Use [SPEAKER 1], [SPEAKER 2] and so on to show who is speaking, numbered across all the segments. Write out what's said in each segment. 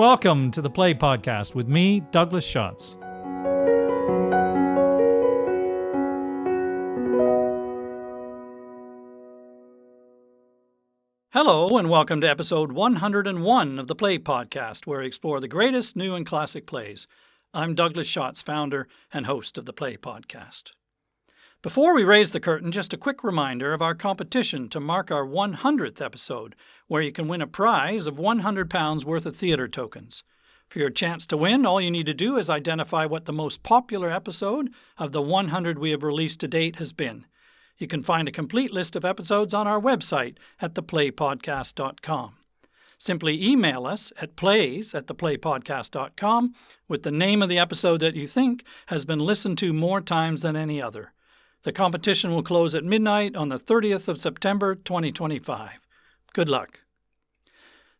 [SPEAKER 1] Welcome to the Play Podcast with me, Douglas Schatz. Hello, and welcome to episode 101 of the Play Podcast, where we explore the greatest new and classic plays. I'm Douglas Schatz, founder and host of the Play Podcast. Before we raise the curtain, just a quick reminder of our competition to mark our 100th episode, where you can win a prize of £100 worth of theatre tokens. For your chance to win, all you need to do is identify what the most popular episode of the 100 we have released to date has been. You can find a complete list of episodes on our website at theplaypodcast.com. Simply email us at plays@theplaypodcast.com with the name of the episode that you think has been listened to more times than any other. The competition will close at midnight on the 30th of September 2025. Good luck.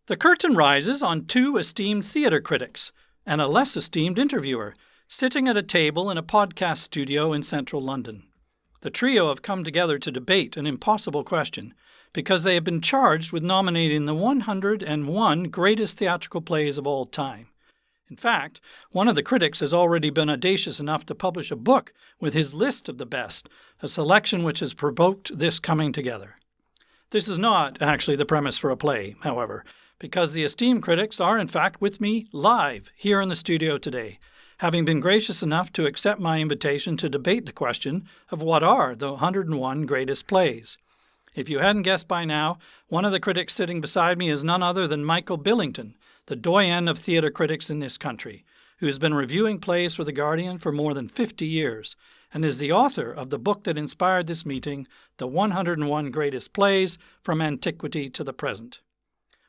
[SPEAKER 1] The curtain rises on two esteemed theatre critics and a less esteemed interviewer sitting at a table in a podcast studio in central London. The trio have come together to debate an impossible question because they have been charged with nominating the 101 greatest theatrical plays of all time. In fact, one of the critics has already been audacious enough to publish a book with his list of the best, a selection which has provoked this coming together. This is not actually the premise for a play, however, because the esteemed critics are in fact with me live here in the studio today, having been gracious enough to accept my invitation to debate the question of what are the 101 greatest plays. If you hadn't guessed by now, one of the critics sitting beside me is none other than Michael Billington, the doyen of theatre critics in this country, who has been reviewing plays for The Guardian for more than 50 years, and is the author of the book that inspired this meeting, The 101 Greatest Plays from Antiquity to the Present.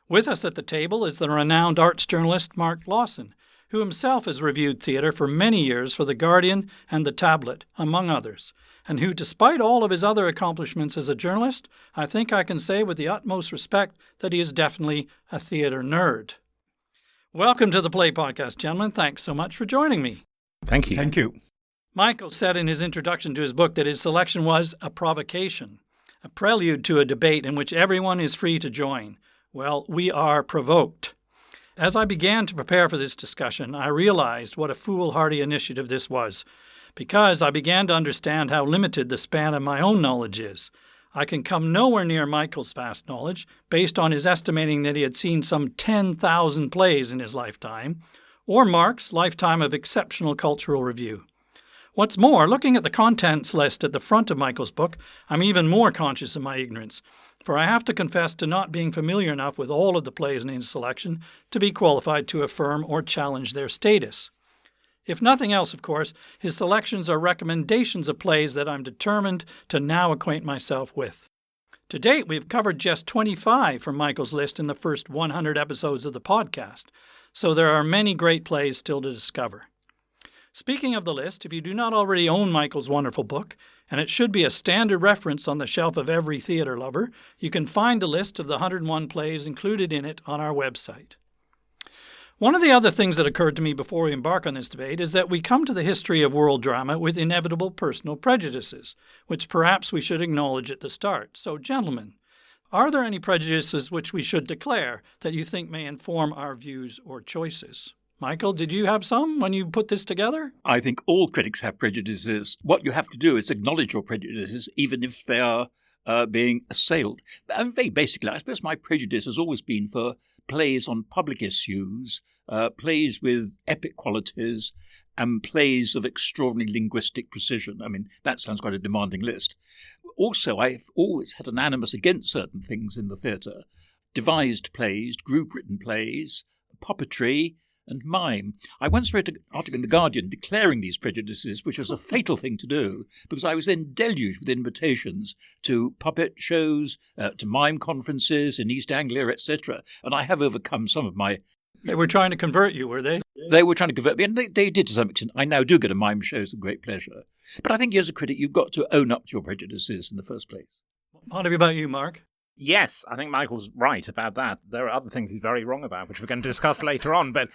[SPEAKER 1] With us at the table is the renowned arts journalist Mark Lawson, who himself has reviewed theatre for many years for The Guardian and The Tablet, among others, and who, despite all of his other accomplishments as a journalist, I think I can say with the utmost respect that he is definitely a theatre nerd. Welcome to the Play Podcast, gentlemen. Thanks so much for joining me.
[SPEAKER 2] Thank you.
[SPEAKER 3] Thank you.
[SPEAKER 1] Michael said in his introduction to his book that his selection was a provocation, a prelude to a debate in which everyone is free to join. Well, we are provoked. As I began to prepare for this discussion, I realized what a foolhardy initiative this was, because I began to understand how limited the span of my own knowledge is. I can come nowhere near Michael's vast knowledge, based on his estimating that he had seen some 10,000 plays in his lifetime, or Mark's lifetime of exceptional cultural review. What's more, looking at the contents list at the front of Michael's book, I'm even more conscious of my ignorance, for I have to confess to not being familiar enough with all of the plays in his selection to be qualified to affirm or challenge their status. If nothing else, of course, his selections are recommendations of plays that I'm determined to now acquaint myself with. To date, we've covered just 25 from Michael's list in the first 100 episodes of the podcast, so there are many great plays still to discover. Speaking of the list, if you do not already own Michael's wonderful book, and it should be a standard reference on the shelf of every theatre lover, you can find a list of the 101 plays included in it on our website. One of the other things that occurred to me before we embark on this debate is that we come to the history of world drama with inevitable personal prejudices, which perhaps we should acknowledge at the start. So, gentlemen, are there any prejudices which we should declare that you think may inform our views or choices? Michael, did you have some when you put this together?
[SPEAKER 3] I think all critics have prejudices. What you have to do is acknowledge your prejudices, even if they are being assailed. And very basically, I suppose my prejudice has always been for plays on public issues, plays with epic qualities, and plays of extraordinary linguistic precision. I mean, that sounds quite a demanding list. Also, I've always had an animus against certain things in the theatre. Devised plays, group-written plays, puppetry, and mime. I once wrote an article in The Guardian declaring these prejudices, which was a fatal thing to do, because I was then deluged with invitations to puppet shows, to mime conferences in East Anglia, etc. And I have overcome some of my...
[SPEAKER 1] They were trying to convert you, were they?
[SPEAKER 3] They were trying to convert me, and they did to some extent. I now do go to mime shows with great pleasure. But I think as a critic, you've got to own up to your prejudices in the first place.
[SPEAKER 1] What about you, Mark?
[SPEAKER 2] Yes, I think Michael's right about that. There are other things he's very wrong about, which we're going to discuss later on. But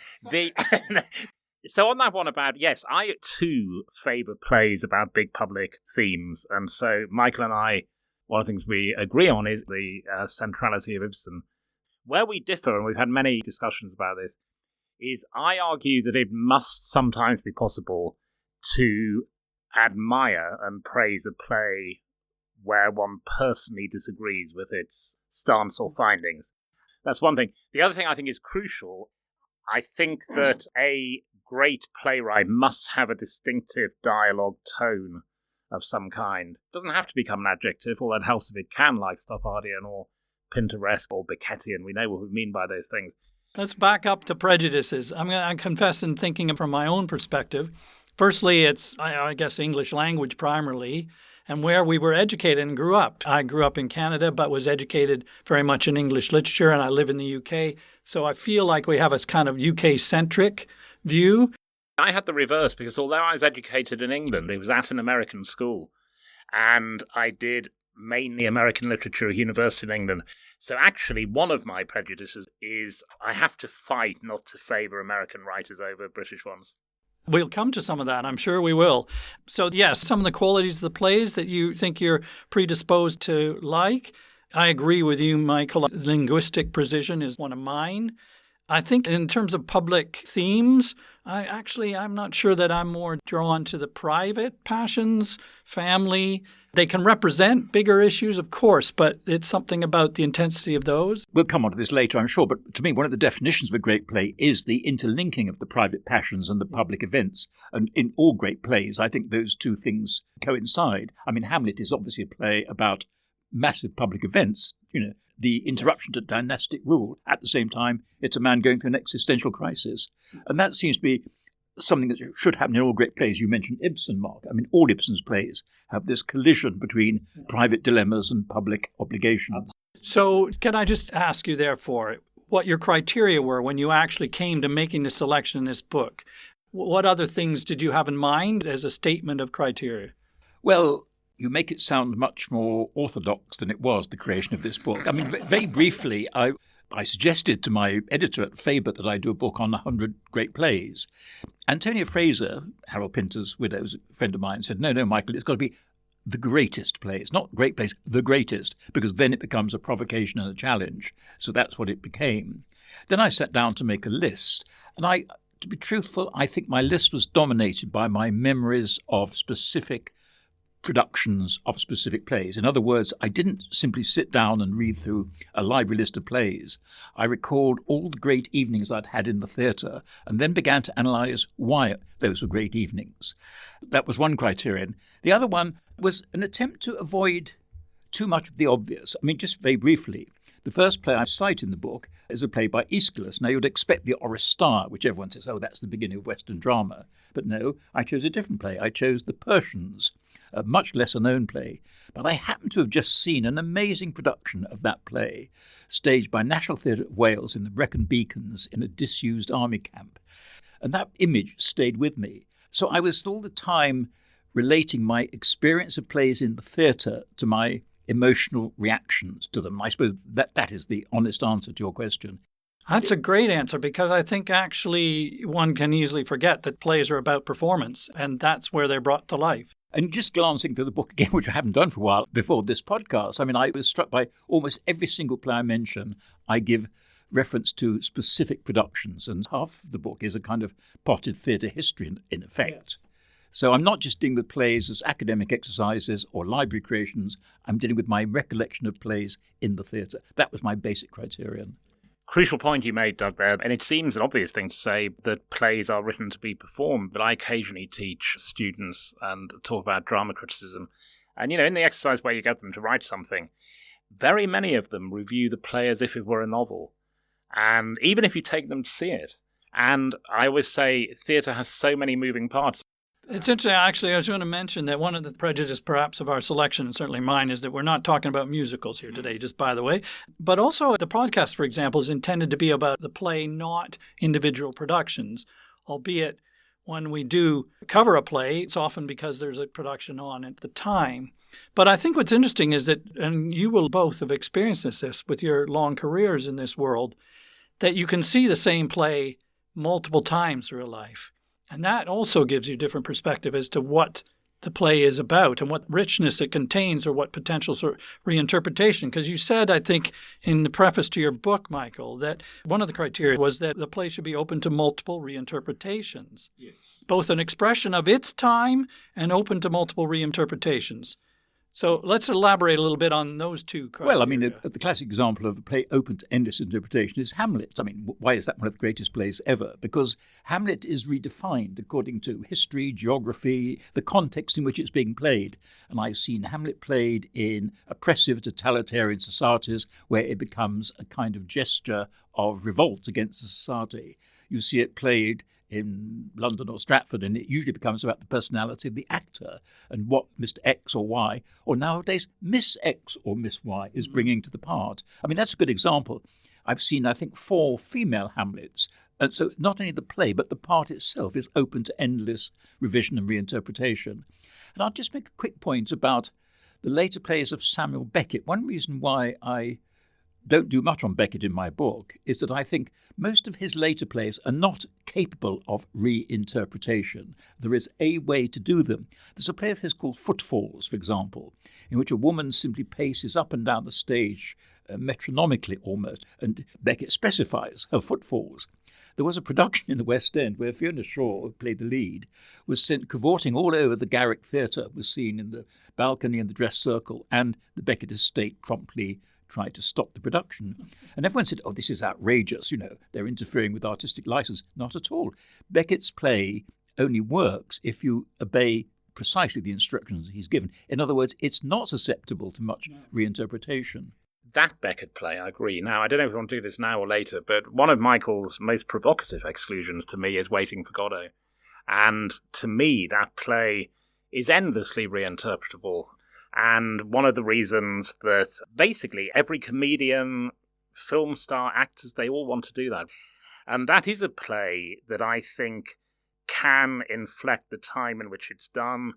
[SPEAKER 2] so on that one about, yes, I too favour plays about big public themes. And so Michael and I, one of the things we agree on is the centrality of Ibsen. Where we differ, and we've had many discussions about this, is I argue that it must sometimes be possible to admire and praise a play where one personally disagrees with its stance or findings. That's one thing. The other thing I think is crucial, I think that a great playwright must have a distinctive dialogue tone of some kind. It doesn't have to become an adjective, although it helps if it can, like Stoppadian or Pintoresque or Beckettian. We know what we mean by those things.
[SPEAKER 1] Let's back up to prejudices. I'm going to confess in thinking from my own perspective. Firstly, it's, I guess, English language primarily, and where we were educated and grew up. I grew up in Canada, but was educated very much in English literature, and I live in the UK. So I feel like we have a kind of UK-centric view.
[SPEAKER 2] I had the reverse, because although I was educated in England, it was at an American school, and I did mainly American literature at university in England. So actually, one of my prejudices is I have to fight not to favour American writers over British ones.
[SPEAKER 1] We'll come to some of that. I'm sure we will. So, yes, some of the qualities of the plays that you think you're predisposed to like. I agree with you, Michael. Linguistic precision is one of mine. I think in terms of public themes, I'm not sure that I'm more drawn to the private passions, family. They can represent bigger issues, of course, but it's something about the intensity of those.
[SPEAKER 3] We'll come on to this later, I'm sure, but to me, one of the definitions of a great play is the interlinking of the private passions and the public events. And in all great plays, I think those two things coincide. I mean, Hamlet is obviously a play about massive public events, the interruption to dynastic rule. At the same time, it's a man going through an existential crisis. And that seems to be something that should happen in all great plays. You mentioned Ibsen, Mark. I mean, all Ibsen's plays have this collision between private dilemmas and public obligations.
[SPEAKER 1] So can I just ask you, therefore, what your criteria were when you actually came to making the selection in this book? What other things did you have in mind as a statement of criteria?
[SPEAKER 3] Well, you make it sound much more orthodox than it was, the creation of this book. I mean, very briefly, I suggested to my editor at Faber that I do a book on 100 great plays. Antonia Fraser, Harold Pinter's widow, a friend of mine, said, no, Michael, it's got to be the greatest plays. Not great plays, the greatest, because then it becomes a provocation and a challenge. So that's what it became. Then I sat down to make a list. And to be truthful, I think my list was dominated by my memories of specific productions of specific plays. In other words, I didn't simply sit down and read through a library list of plays. I recalled all the great evenings I'd had in the theatre and then began to analyse why those were great evenings. That was one criterion. The other one was an attempt to avoid too much of the obvious. I mean, just very briefly, the first play I cite in the book is a play by Aeschylus. Now, you'd expect the Oresteia, which everyone says, oh, that's the beginning of Western drama. But no, I chose a different play. I chose The Persians, a much lesser-known play. But I happened to have just seen an amazing production of that play, staged by National Theatre of Wales in the Brecon Beacons in a disused army camp. And that image stayed with me. So I was all the time relating my experience of plays in the theatre to my emotional reactions to them. I suppose that is the honest answer to your question.
[SPEAKER 1] That's a great answer, because I think actually one can easily forget that plays are about performance, and that's where they're brought to life.
[SPEAKER 3] And just glancing through the book again, which I haven't done for a while before this podcast, I mean, I was struck by almost every single play I mention, I give reference to specific productions, and half the book is a kind of potted theatre history in effect. Yeah. So I'm not just dealing with plays as academic exercises or library creations. I'm dealing with my recollection of plays in the theatre. That was my basic criterion.
[SPEAKER 2] Crucial point you made, Doug, there. And it seems an obvious thing to say that plays are written to be performed, but I occasionally teach students and talk about drama criticism. And, in the exercise where you get them to write something, very many of them review the play as if it were a novel. And even if you take them to see it. And I always say theatre has so many moving parts.
[SPEAKER 1] It's interesting, actually, I was going to mention that one of the prejudices perhaps of our selection, and certainly mine, is that we're not talking about musicals here today, just by the way. But also the podcast, for example, is intended to be about the play, not individual productions, albeit when we do cover a play, it's often because there's a production on at the time. But I think what's interesting is that, and you will both have experienced this with your long careers in this world, that you can see the same play multiple times through a life. And that also gives you different perspective as to what the play is about and what richness it contains or what potential sort of reinterpretation. Because you said, I think, in the preface to your book, Michael, that one of the criteria was that the play should be open to multiple reinterpretations,
[SPEAKER 3] Yes.
[SPEAKER 1] both an expression of its time and open to multiple reinterpretations. So let's elaborate a little bit on those two criteria.
[SPEAKER 3] Well, I mean, the classic example of a play open to endless interpretation is Hamlet. I mean, why is that one of the greatest plays ever? Because Hamlet is redefined according to history, geography, the context in which it's being played. And I've seen Hamlet played in oppressive, totalitarian societies where it becomes a kind of gesture of revolt against the society. You see it played in London or Stratford, and it usually becomes about the personality of the actor and what Mr. X or Y, or nowadays Miss X or Miss Y, is bringing to the part. I mean, that's a good example. I've seen, I think, 4 female Hamlets, and so not only the play, but the part itself is open to endless revision and reinterpretation. And I'll just make a quick point about the later plays of Samuel Beckett. One reason why I don't do much on Beckett in my book is that I think most of his later plays are not capable of reinterpretation. There is a way to do them. There's a play of his called Footfalls, for example, in which a woman simply paces up and down the stage, metronomically almost, and Beckett specifies her footfalls. There was a production in the West End where Fiona Shaw, who played the lead, was sent cavorting all over the Garrick Theatre, was seen in the balcony and the dress circle, and the Beckett estate promptly tried to stop the production. And everyone said, oh, this is outrageous, they're interfering with artistic license. Not at all. Beckett's play only works if you obey precisely the instructions he's given. In other words, it's not susceptible to much reinterpretation.
[SPEAKER 2] That Beckett play, I agree. Now, I don't know if we want to do this now or later, but one of Michael's most provocative exclusions to me is Waiting for Godot. And to me, that play is endlessly reinterpretable. And one of the reasons that basically every comedian, film star, actors, they all want to do that. And that is a play that I think can inflect the time in which it's done,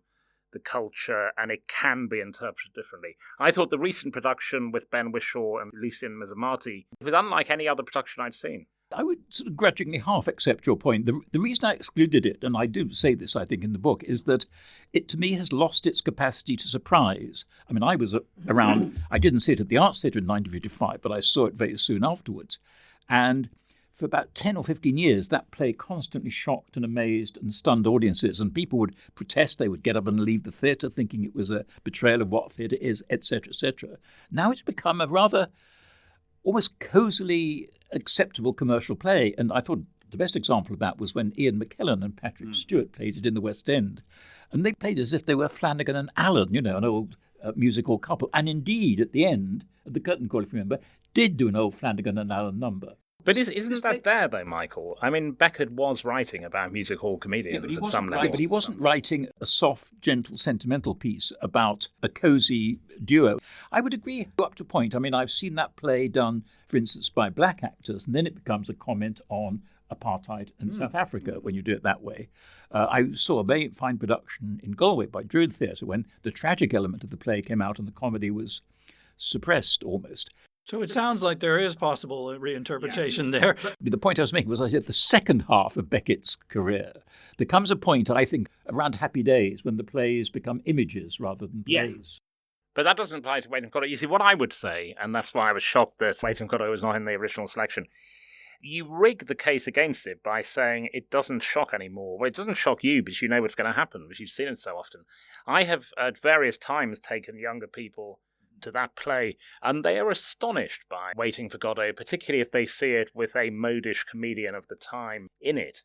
[SPEAKER 2] the culture, and it can be interpreted differently. I thought the recent production with Ben Whishaw and Lucien Mizamati was unlike any other production I'd seen.
[SPEAKER 3] I would sort of grudgingly half accept your point. The reason I excluded it, and I do say this, I think, in the book, is that it, to me, has lost its capacity to surprise. I mean, I was around, I didn't see it at the Arts Theatre in 1955, but I saw it very soon afterwards. And for about 10 or 15 years, that play constantly shocked and amazed and stunned audiences, and people would protest. They would get up and leave the theatre thinking it was a betrayal of what theatre is, etc., etc. Now it's become a rather almost cosily acceptable commercial play. And I thought the best example of that was when Ian McKellen and Patrick Stewart played it in the West End. And they played as if they were Flanagan and Allen, an old musical couple. And indeed, at the end, at the curtain call, if you remember, did do an old Flanagan and Allen number.
[SPEAKER 2] But isn't that there, though, Michael? I mean, Beckett was writing about music hall comedians at some level.
[SPEAKER 3] But he wasn't writing a soft, gentle, sentimental piece about a cosy duo. I would agree up to a point. I mean, I've seen that play done, for instance, by black actors, and then it becomes a comment on apartheid in South Africa when you do it that way. I saw a very fine production in Galway by Druid Theatre when the tragic element of the play came out and the comedy was suppressed almost.
[SPEAKER 1] So it sounds like there is possible reinterpretation there.
[SPEAKER 3] The point I was making was I said the second half of Beckett's career, there comes a point, I think, around Happy Days when the plays become images rather than plays.
[SPEAKER 2] But that doesn't apply to Waiting for Godot. You see, what I would say, and that's why I was shocked that Waiting for Godot was not in the original selection, you rig the case against it by saying it doesn't shock anymore. Well, it doesn't shock you because you know what's going to happen, because you've seen it so often. I have at various times taken younger people to that play, and they are astonished by Waiting for Godot, particularly if they see it with a modish comedian of the time in it.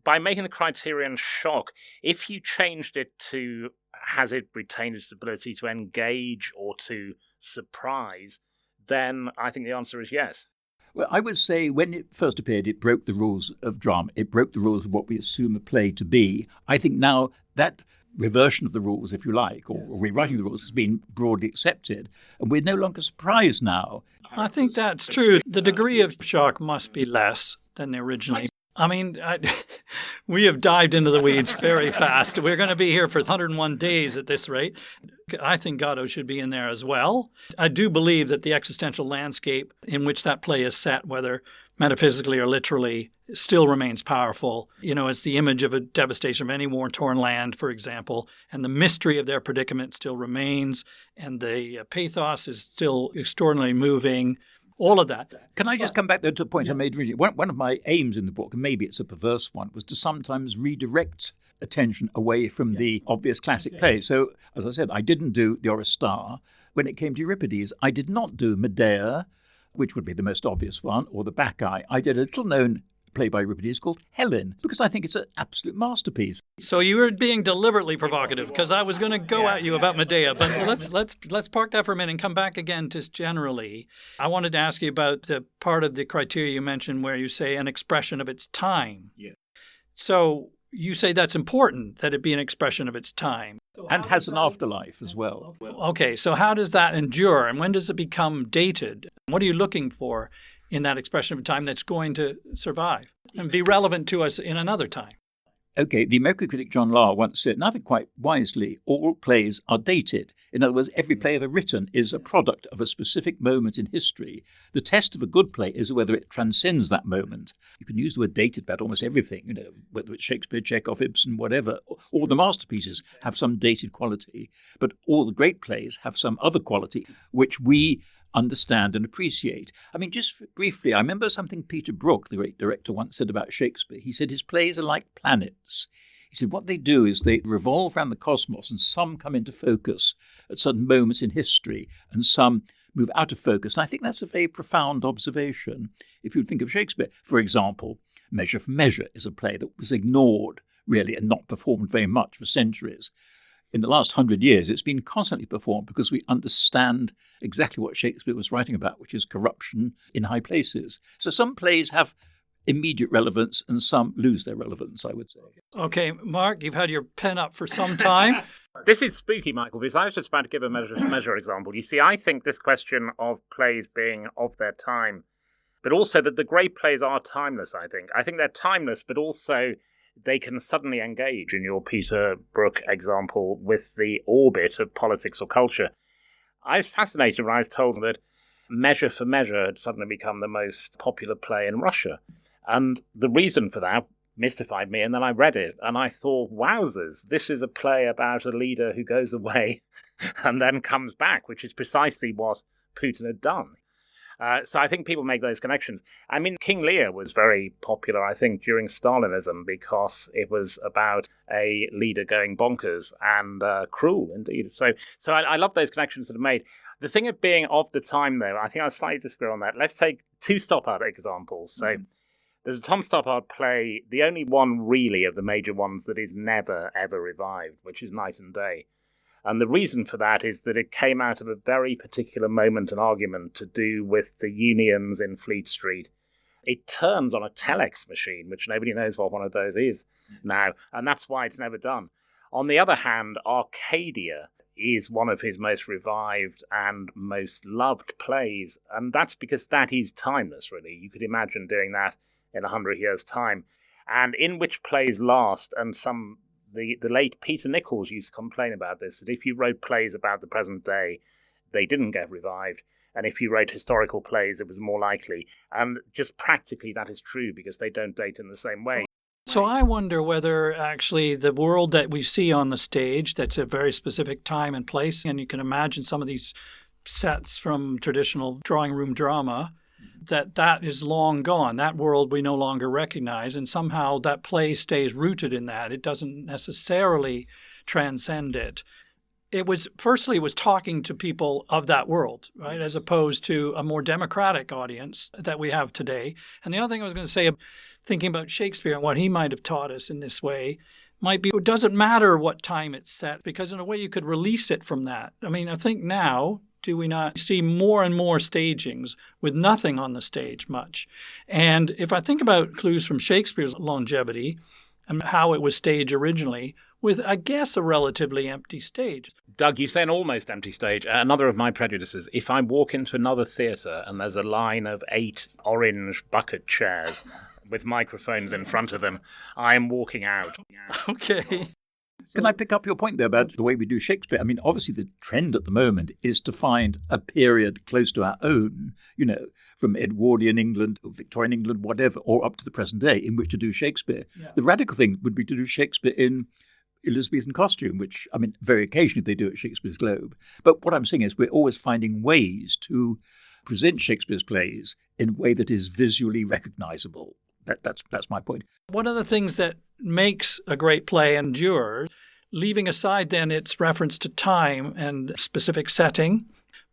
[SPEAKER 2] By making the criterion shock, if you changed it to has it retained its ability to engage or to surprise, then I think the answer is yes.
[SPEAKER 3] Well, I would say when it first appeared, it broke the rules of drama. It broke the rules of what we assume a play to be. I think now that reversion of the rules, if you like, or rewriting the rules has been broadly accepted, and we're no longer surprised now.
[SPEAKER 1] I think that's true. The degree of shock must be less than originally. I mean, we have dived into the weeds very fast. We're going to be here for 101 days at this rate. I think Godot should be in there as well. I do believe that the existential landscape in which that play is set, whether metaphysically or literally, still remains powerful. You know, it's the image of a devastation of any war-torn land, for example, and the mystery of their predicament still remains, and the pathos is still extraordinarily moving. All of that.
[SPEAKER 3] Can I just come back there to a point I made originally? One of my aims in the book, and maybe it's a perverse one, was to sometimes redirect attention away from the obvious classic plays. So, as I said, I didn't do the Oresteia. When it came to Euripides, I did not do Medea, which would be the most obvious one, or the Bacchae. I did a little-known play by Euripides called Helen, because I think it's an absolute masterpiece.
[SPEAKER 1] So you were being deliberately provocative, because I was going to go at you about Medea, but let's park that for a minute and come back again to generally. I wanted to ask you about the part of the criteria you mentioned where you say an expression of its time.
[SPEAKER 3] Yeah.
[SPEAKER 1] So you say that's important, that it be an expression of its time.
[SPEAKER 3] And has an afterlife as well.
[SPEAKER 1] Okay, so how does that endure, and when does it become dated? What are you looking for in that expression of time that's going to survive and be relevant to us in another time?
[SPEAKER 3] Okay, the American critic John Lahr once said, and I think quite wisely, all plays are dated. In other words, every play ever written is a product of a specific moment in history. The test of a good play is whether it transcends that moment. You can use the word dated about almost everything, you know, whether it's Shakespeare, Chekhov, Ibsen, whatever. All the masterpieces have some dated quality, but all the great plays have some other quality, which we understand and appreciate. I mean, just briefly, I remember something Peter Brook, the great director, once said about Shakespeare. He said his plays are like planets. He said what they do is they revolve around the cosmos, and some come into focus at certain moments in history, and some move out of focus. And I think that's a very profound observation. If you think of Shakespeare, for example, Measure for Measure is a play that was ignored, really, and not performed very much for centuries. In the last 100 years, it's been constantly performed because we understand exactly what Shakespeare was writing about, which is corruption in high places. So some plays have immediate relevance and some lose their relevance, I would say.
[SPEAKER 1] Okay, Mark, you've had your pen up for some time.
[SPEAKER 2] This is spooky, Michael, because I was just about to give a measure example. You see, I think this question of plays being of their time, but also that the great plays are timeless, I think. I think they're timeless, but also they can suddenly engage, in your Peter Brook example, with the orbit of politics or culture. I was fascinated when I was told that Measure for Measure had suddenly become the most popular play in Russia. And the reason for that mystified me, and then I read it, and I thought, wowzers, this is a play about a leader who goes away and then comes back, which is precisely what Putin had done. So I think people make those connections. I mean, King Lear was very popular, I think, during Stalinism because it was about a leader going bonkers and cruel, indeed. So I love those connections that are made. The thing of being of the time, though, I think I slightly disagree on that. Let's take two Stoppard examples. So there's a Tom Stoppard play, the only one really of the major ones that is never, ever revived, which is Night and Day. And the reason for that is that it came out of a very particular moment and argument to do with the unions in Fleet Street. It turns on a telex machine, which nobody knows what one of those is now, and that's why it's never done. On the other hand, Arcadia is one of his most revived and most loved plays, and that's because that is timeless, really. You could imagine doing that in 100 years' time, and in which plays last, and the late Peter Nichols used to complain about this, that if you wrote plays about the present day, they didn't get revived. And if you wrote historical plays, it was more likely. And just practically that is true because they don't date in the same way.
[SPEAKER 1] So I wonder whether actually the world that we see on the stage, that's a very specific time and place, and you can imagine some of these sets from traditional drawing room drama, that is long gone. That world we no longer recognize, and somehow that play stays rooted in that. It doesn't necessarily transcend it. It was talking to people of that world, right, as opposed to a more democratic audience that we have today. And the other thing I was going to say, thinking about Shakespeare and what he might have taught us in this way, might be it doesn't matter what time it's set, because in a way you could release it from that. I mean, I think now, do we not see more and more stagings with nothing on the stage much? And if I think about clues from Shakespeare's longevity and how it was staged originally, with, I guess, a relatively empty stage.
[SPEAKER 2] Doug, you say an almost empty stage. Another of my prejudices. If I walk into another theatre and there's a line of 8 orange bucket chairs with microphones in front of them. I am walking out.
[SPEAKER 1] Okay.
[SPEAKER 3] Can I pick up your point there about the way we do Shakespeare? I mean, obviously the trend at the moment is to find a period close to our own, from Edwardian England, or Victorian England, whatever, or up to the present day, in which to do Shakespeare. Yeah. The radical thing would be to do Shakespeare in Elizabethan costume, which, very occasionally they do at Shakespeare's Globe. But what I'm saying is we're always finding ways to present Shakespeare's plays in a way that is visually recognizable. That's my point.
[SPEAKER 1] One of the things that makes a great play endure, leaving aside then its reference to time and specific setting,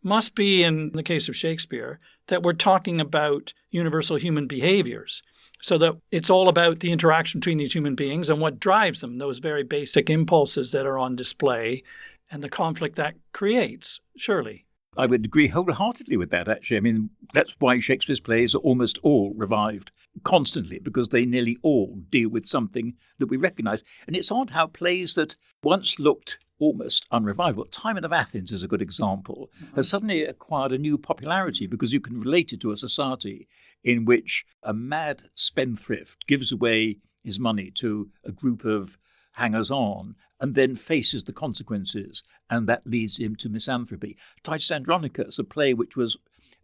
[SPEAKER 1] must be, in the case of Shakespeare, that we're talking about universal human behaviors. So that it's all about the interaction between these human beings and what drives them, those very basic impulses that are on display and the conflict that creates, surely.
[SPEAKER 3] I would agree wholeheartedly with that, actually. That's why Shakespeare's plays are almost all revived constantly, because they nearly all deal with something that we recognise. And it's odd how plays that once looked almost unrevivable, Timon of Athens is a good example, has suddenly acquired a new popularity because you can relate it to a society in which a mad spendthrift gives away his money to a group of hangers-on and then faces the consequences, and that leads him to misanthropy. Titus Andronicus, a play which was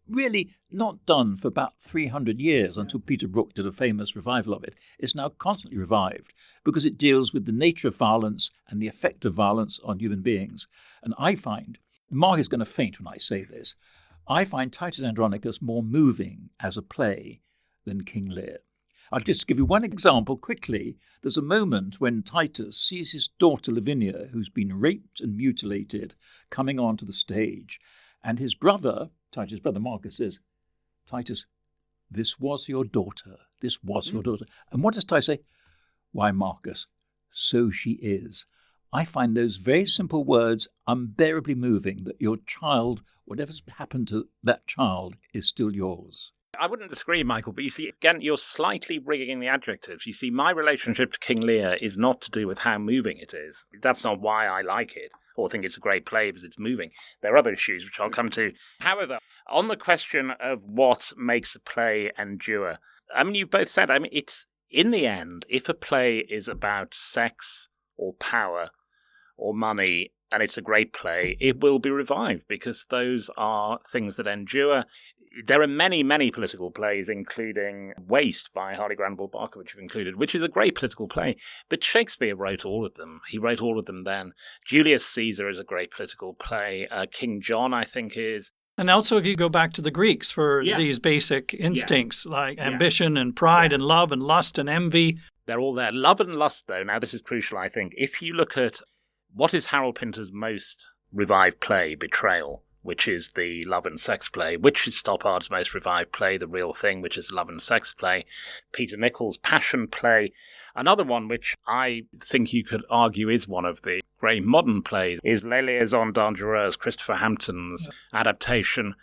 [SPEAKER 3] really not done for about 300 years until Peter Brook did a famous revival of it, is now constantly revived because it deals with the nature of violence and the effect of violence on human beings. And I find, Mark is going to faint when I say this, I find Titus Andronicus more moving as a play than King Lear. I'll just give you one example quickly. There's a moment when Titus sees his daughter Lavinia, who's been raped and mutilated, coming onto the stage. And his brother, Titus' brother Marcus, says, "Titus, this was your daughter. This was your daughter." And what does Titus say? "Why, Marcus, so she is." I find those very simple words unbearably moving, that your child, whatever's happened to that child, is still yours.
[SPEAKER 2] I wouldn't disagree, Michael, but you see, again, you're slightly rigging the adjectives. You see, my relationship to King Lear is not to do with how moving it is. That's not why I like it, or think it's a great play because it's moving. There are other issues which I'll come to. However, on the question of what makes a play endure, you both said, it's, in the end, if a play is about sex or power or money, and it's a great play, it will be revived because those are things that endure. There are many, many political plays, including Waste by Harley Granville Barker, which you've included, which is a great political play. But Shakespeare wrote all of them. He wrote all of them then. Julius Caesar is a great political play. King John, I think, is.
[SPEAKER 1] And also, if you go back to the Greeks for these basic instincts like ambition and pride and love and lust and envy.
[SPEAKER 2] They're all there. Love and lust, though, now this is crucial, I think. If you look at what is Harold Pinter's most revived play, Betrayal, which is the love and sex play, which is Stoppard's most revived play, The Real Thing, which is love and sex play, Peter Nichols' passion play. Another one which I think you could argue is one of the great modern plays is Les Liaisons Dangereuses, Christopher Hampton's adaptation.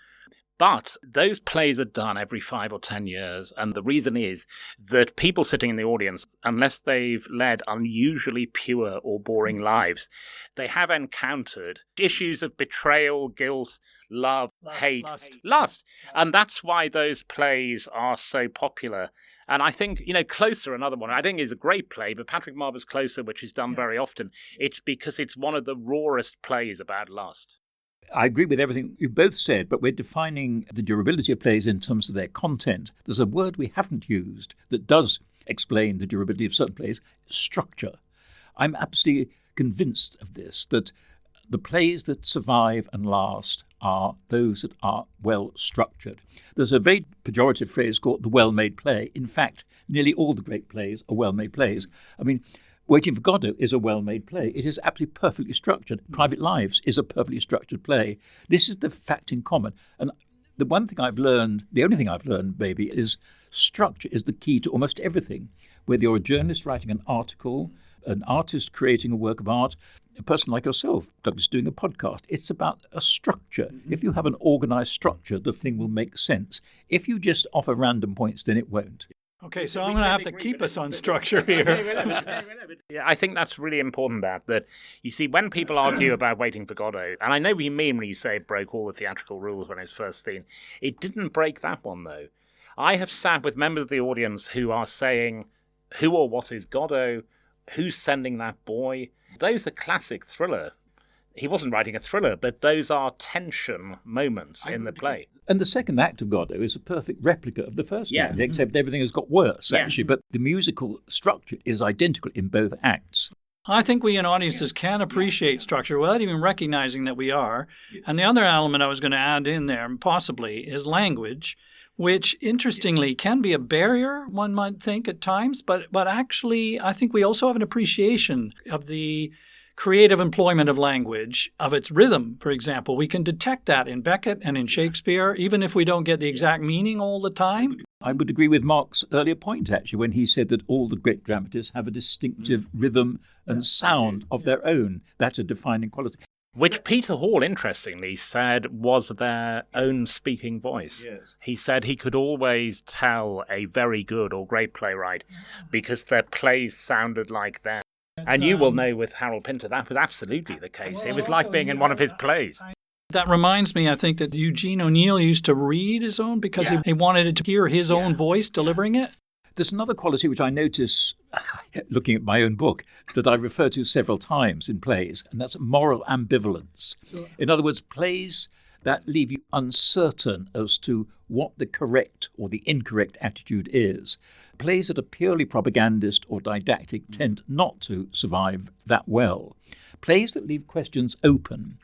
[SPEAKER 2] But those plays are done every 5 or 10 years, and the reason is that people sitting in the audience, unless they've led unusually pure or boring lives, they have encountered issues of betrayal, guilt, love, hate, lust. And that's why those plays are so popular. And I think, Closer, another one, I think is a great play, but Patrick Marber's Closer, which is done very often, it's because it's one of the rawest plays about lust.
[SPEAKER 3] I agree with everything you both said, but we're defining the durability of plays in terms of their content. There's a word we haven't used that does explain the durability of certain plays: structure. I'm absolutely convinced of this, that the plays that survive and last are those that are well structured. There's a very pejorative phrase called the well-made play. In fact, nearly all the great plays are well-made plays. Waiting for Godot is a well-made play. It is absolutely perfectly structured. Private Lives is a perfectly structured play. This is the fact in common. And the only thing I've learned, maybe, is structure is the key to almost everything. Whether you're a journalist writing an article, an artist creating a work of art, a person like yourself, Douglas, doing a podcast, it's about a structure. Mm-hmm. If you have an organised structure, the thing will make sense. If you just offer random points, then it won't.
[SPEAKER 1] Okay, so I'm going to have to keep us on structure here.
[SPEAKER 2] Yeah, I think that's really important, that you see, when people argue about Waiting for Godot, and I know what you mean when you say it broke all the theatrical rules when it was first seen, it didn't break that one, though. I have sat with members of the audience who are saying, who or what is Godot? Who's sending that boy? Those are classic thriller. He wasn't writing a thriller, but those are tension moments in the play.
[SPEAKER 3] And the second act of Godot is a perfect replica of the first
[SPEAKER 2] Yeah.
[SPEAKER 3] act, except everything has got worse, actually. But the musical structure is identical in both acts.
[SPEAKER 1] I think we in audiences can appreciate structure without even recognizing that we are. And the other element I was going to add in there, possibly, is language, which interestingly can be a barrier, one might think at times, but actually I think we also have an appreciation of the creative employment of language, of its rhythm, for example. We can detect that in Beckett and in Shakespeare, even if we don't get the exact meaning all the time.
[SPEAKER 3] I would agree with Mark's earlier point, actually, when he said that all the great dramatists have a distinctive rhythm and sound of their own. That's a defining quality.
[SPEAKER 2] Which Peter Hall, interestingly, said was their own speaking voice.
[SPEAKER 3] Yes.
[SPEAKER 2] He said he could always tell a very good or great playwright because their plays sounded like them. And you will know with Harold Pinter that was absolutely the case. It was like being in one of his plays.
[SPEAKER 1] That reminds me, I think, that Eugene O'Neill used to read his own because he wanted to hear his own voice delivering it.
[SPEAKER 3] There's another quality which I notice, looking at my own book, that I refer to several times in plays, and that's moral ambivalence. Sure. In other words, plays that leave you uncertain as to what the correct or the incorrect attitude is. Plays that are purely propagandist or didactic tend not to survive that well. Plays that leave questions open.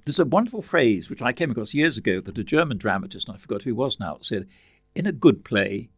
[SPEAKER 3] There's a wonderful phrase which I came across years ago that a German dramatist, and I forgot who he was now, said, in a good play,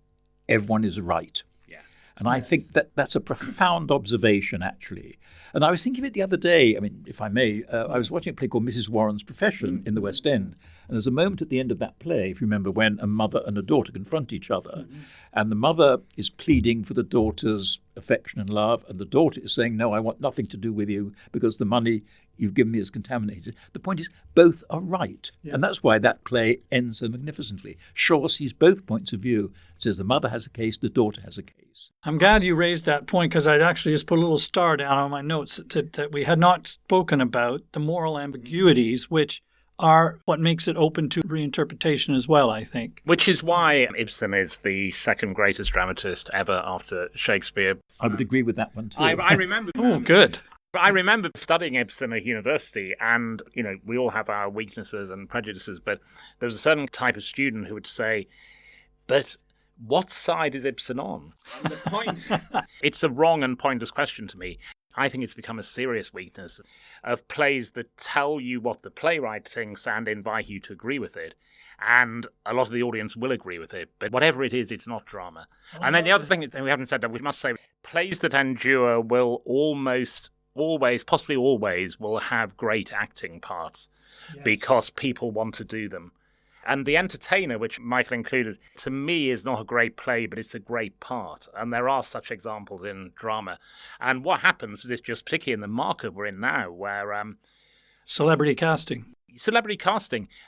[SPEAKER 3] everyone is right.
[SPEAKER 2] Yeah.
[SPEAKER 3] And I think that that's a profound observation, actually. And I was thinking of it the other day, I mean, if I may, I was watching a play called Mrs. Warren's Profession in the West End. And there's a moment at the end of that play, if you remember, when a mother and a daughter confront each other. And the mother is pleading for the daughter's affection and love. And the daughter is saying, no, I want nothing to do with you because the money you've given me is contaminated. The point is, both are right. Yes. And that's why that play ends so magnificently. Shaw sees both points of view. Says the mother has a case, the daughter has a case.
[SPEAKER 1] I'm glad you raised that point because I'd actually just put a little star down on my notes that we had not spoken about the moral ambiguities, which are what makes it open to reinterpretation as well, I think.
[SPEAKER 2] Which is why Ibsen is the second greatest dramatist ever after Shakespeare.
[SPEAKER 3] I would agree with that one too.
[SPEAKER 2] I remember.
[SPEAKER 1] Oh, good.
[SPEAKER 2] I remember studying Ibsen at university, and, you know, we all have our weaknesses and prejudices, but there was a certain type of student who would say, but what side is Ibsen on? And the point, it's a wrong and pointless question to me. I think it's become a serious weakness of plays that tell you what the playwright thinks and invite you to agree with it. And a lot of the audience will agree with it. But whatever it is, it's not drama. And then the other thing that we haven't said that we must say, plays that endure will almost always, possibly always, will have great acting parts because people want to do them. And The Entertainer, which Michael included, to me is not a great play, but it's a great part. And there are such examples in drama. And what happens is just particularly in the market we're in now, where
[SPEAKER 1] celebrity casting,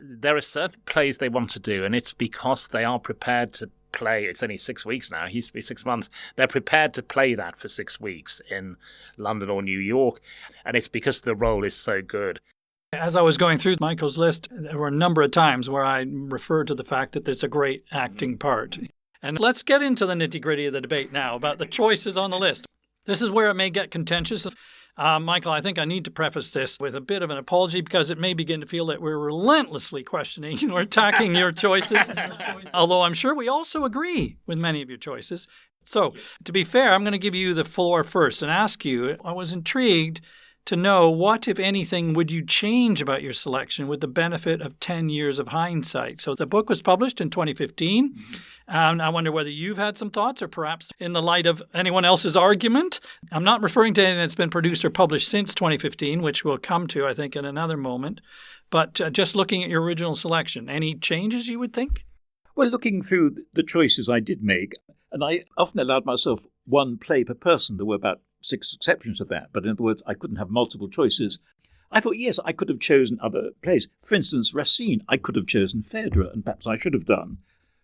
[SPEAKER 1] there are certain plays they want to do, and it's because they are prepared to play. It's only 6 weeks now. It used to be 6 months. They're prepared to play that for 6 weeks in London or New York. And it's because the role is so good. As I was going through Michael's list, there were a number of times where I referred to the fact that it's a great acting part. And let's get into the nitty-gritty of the debate now about the choices on the list. This is where it may get contentious. Michael, I think I need to preface this with a bit of an apology because it may begin to feel that we're relentlessly questioning or attacking your choices, although I'm sure we also agree with many of your choices. So, to be fair, I'm going to give you the floor first and ask you, I was intrigued to know what, if anything, would you change about your selection with the benefit of 10 years of hindsight? So the book was published in 2015. I wonder whether you've had some thoughts or perhaps in the light of anyone else's argument. I'm not referring to anything that's been produced or published since 2015, which we'll come to, I think, in another moment. But just looking at your original selection, any changes you would think?
[SPEAKER 3] Well, looking through the choices I did make, and I often allowed myself one play per person. There were about 6 exceptions to that, but in other words, I couldn't have multiple choices. I thought, yes, I could have chosen other plays. For instance, Racine, I could have chosen Phaedra, and perhaps I should have done.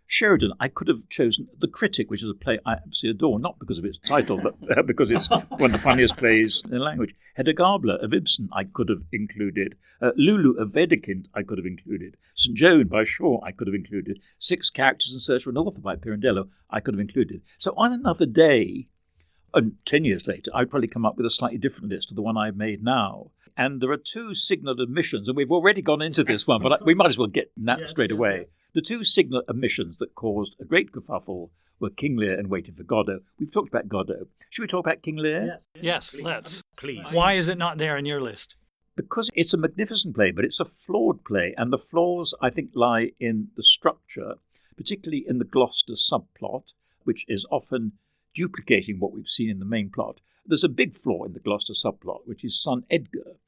[SPEAKER 3] Sheridan, I could have chosen The Critic, which is a play I absolutely adore, not because of its title, but because it's one of the funniest plays in the language. Hedda Gabler of Ibsen, I could have included. Lulu of Wedekind, I could have included. St. Joan by Shaw, I could have included. 6 Characters in Search for an Author by Pirandello, I could have included. So on another day, and 10 years later, I'd probably come up with a slightly different list to the one I've made now. And there are 2 signal omissions, and we've already gone into this one, but we might as well get that straight away. The 2 signal omissions that caused a great kerfuffle were King Lear and Waiting for Godot. We've talked about Godot. Should we talk about King Lear?
[SPEAKER 1] Yes, let's.
[SPEAKER 2] Please.
[SPEAKER 1] Why is it not there in your list?
[SPEAKER 3] Because it's a magnificent play, but it's a flawed play, and the flaws, I think, lie in the structure, particularly in the Gloucester subplot, which is often duplicating what we've seen in the main plot. There's a big flaw in the Gloucester subplot, which is son Edgar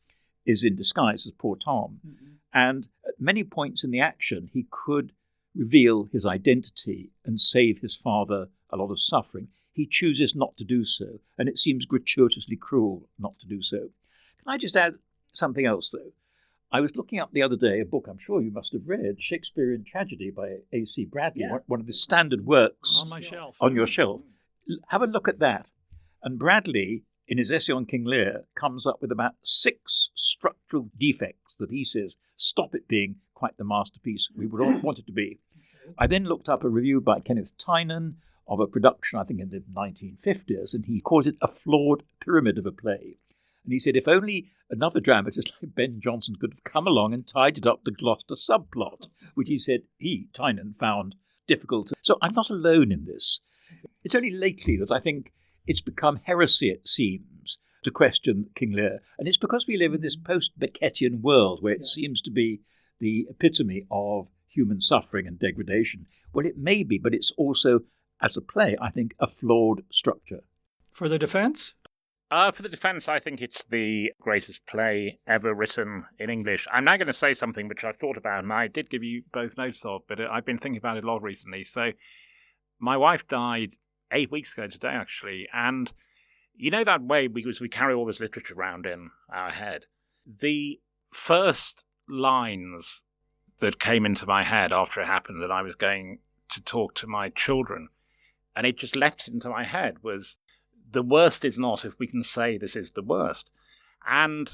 [SPEAKER 3] is in disguise as poor Tom. Mm-hmm. And at many points in the action, he could reveal his identity and save his father a lot of suffering. He chooses not to do so, and it seems gratuitously cruel not to do so. Can I just add something else, though? I was looking up the other day a book I'm sure you must have read, Shakespeare in Tragedy by A.C. Bradley, one of the standard works
[SPEAKER 1] on my shelf.
[SPEAKER 3] On your shelf. Have a look at that. And Bradley, in his essay on King Lear, comes up with about 6 structural defects that he says stop it being quite the masterpiece we would all want it to be. I then looked up a review by Kenneth Tynan of a production, I think in the 1950s, and he called it a flawed pyramid of a play. And he said if only another dramatist like Ben Jonson could have come along and tidied up the Gloucester subplot, which he said Tynan, found difficult. So I'm not alone in this. It's only lately that I think it's become heresy, it seems, to question King Lear. And it's because we live in this post-Beckettian world where it seems to be the epitome of human suffering and degradation. Well, it may be, but it's also, as a play, I think, a flawed structure.
[SPEAKER 1] For the defense?
[SPEAKER 2] For the defense, I think it's the greatest play ever written in English. I'm now going to say something which I've thought about, and I did give you both notes of, but I've been thinking about it a lot recently. So my wife died 8 weeks ago today, actually, and you know that way because we carry all this literature around in our head. The first lines that came into my head after it happened that I was going to talk to my children, and it just leapt into my head, was the worst is not if we can say this is the worst. And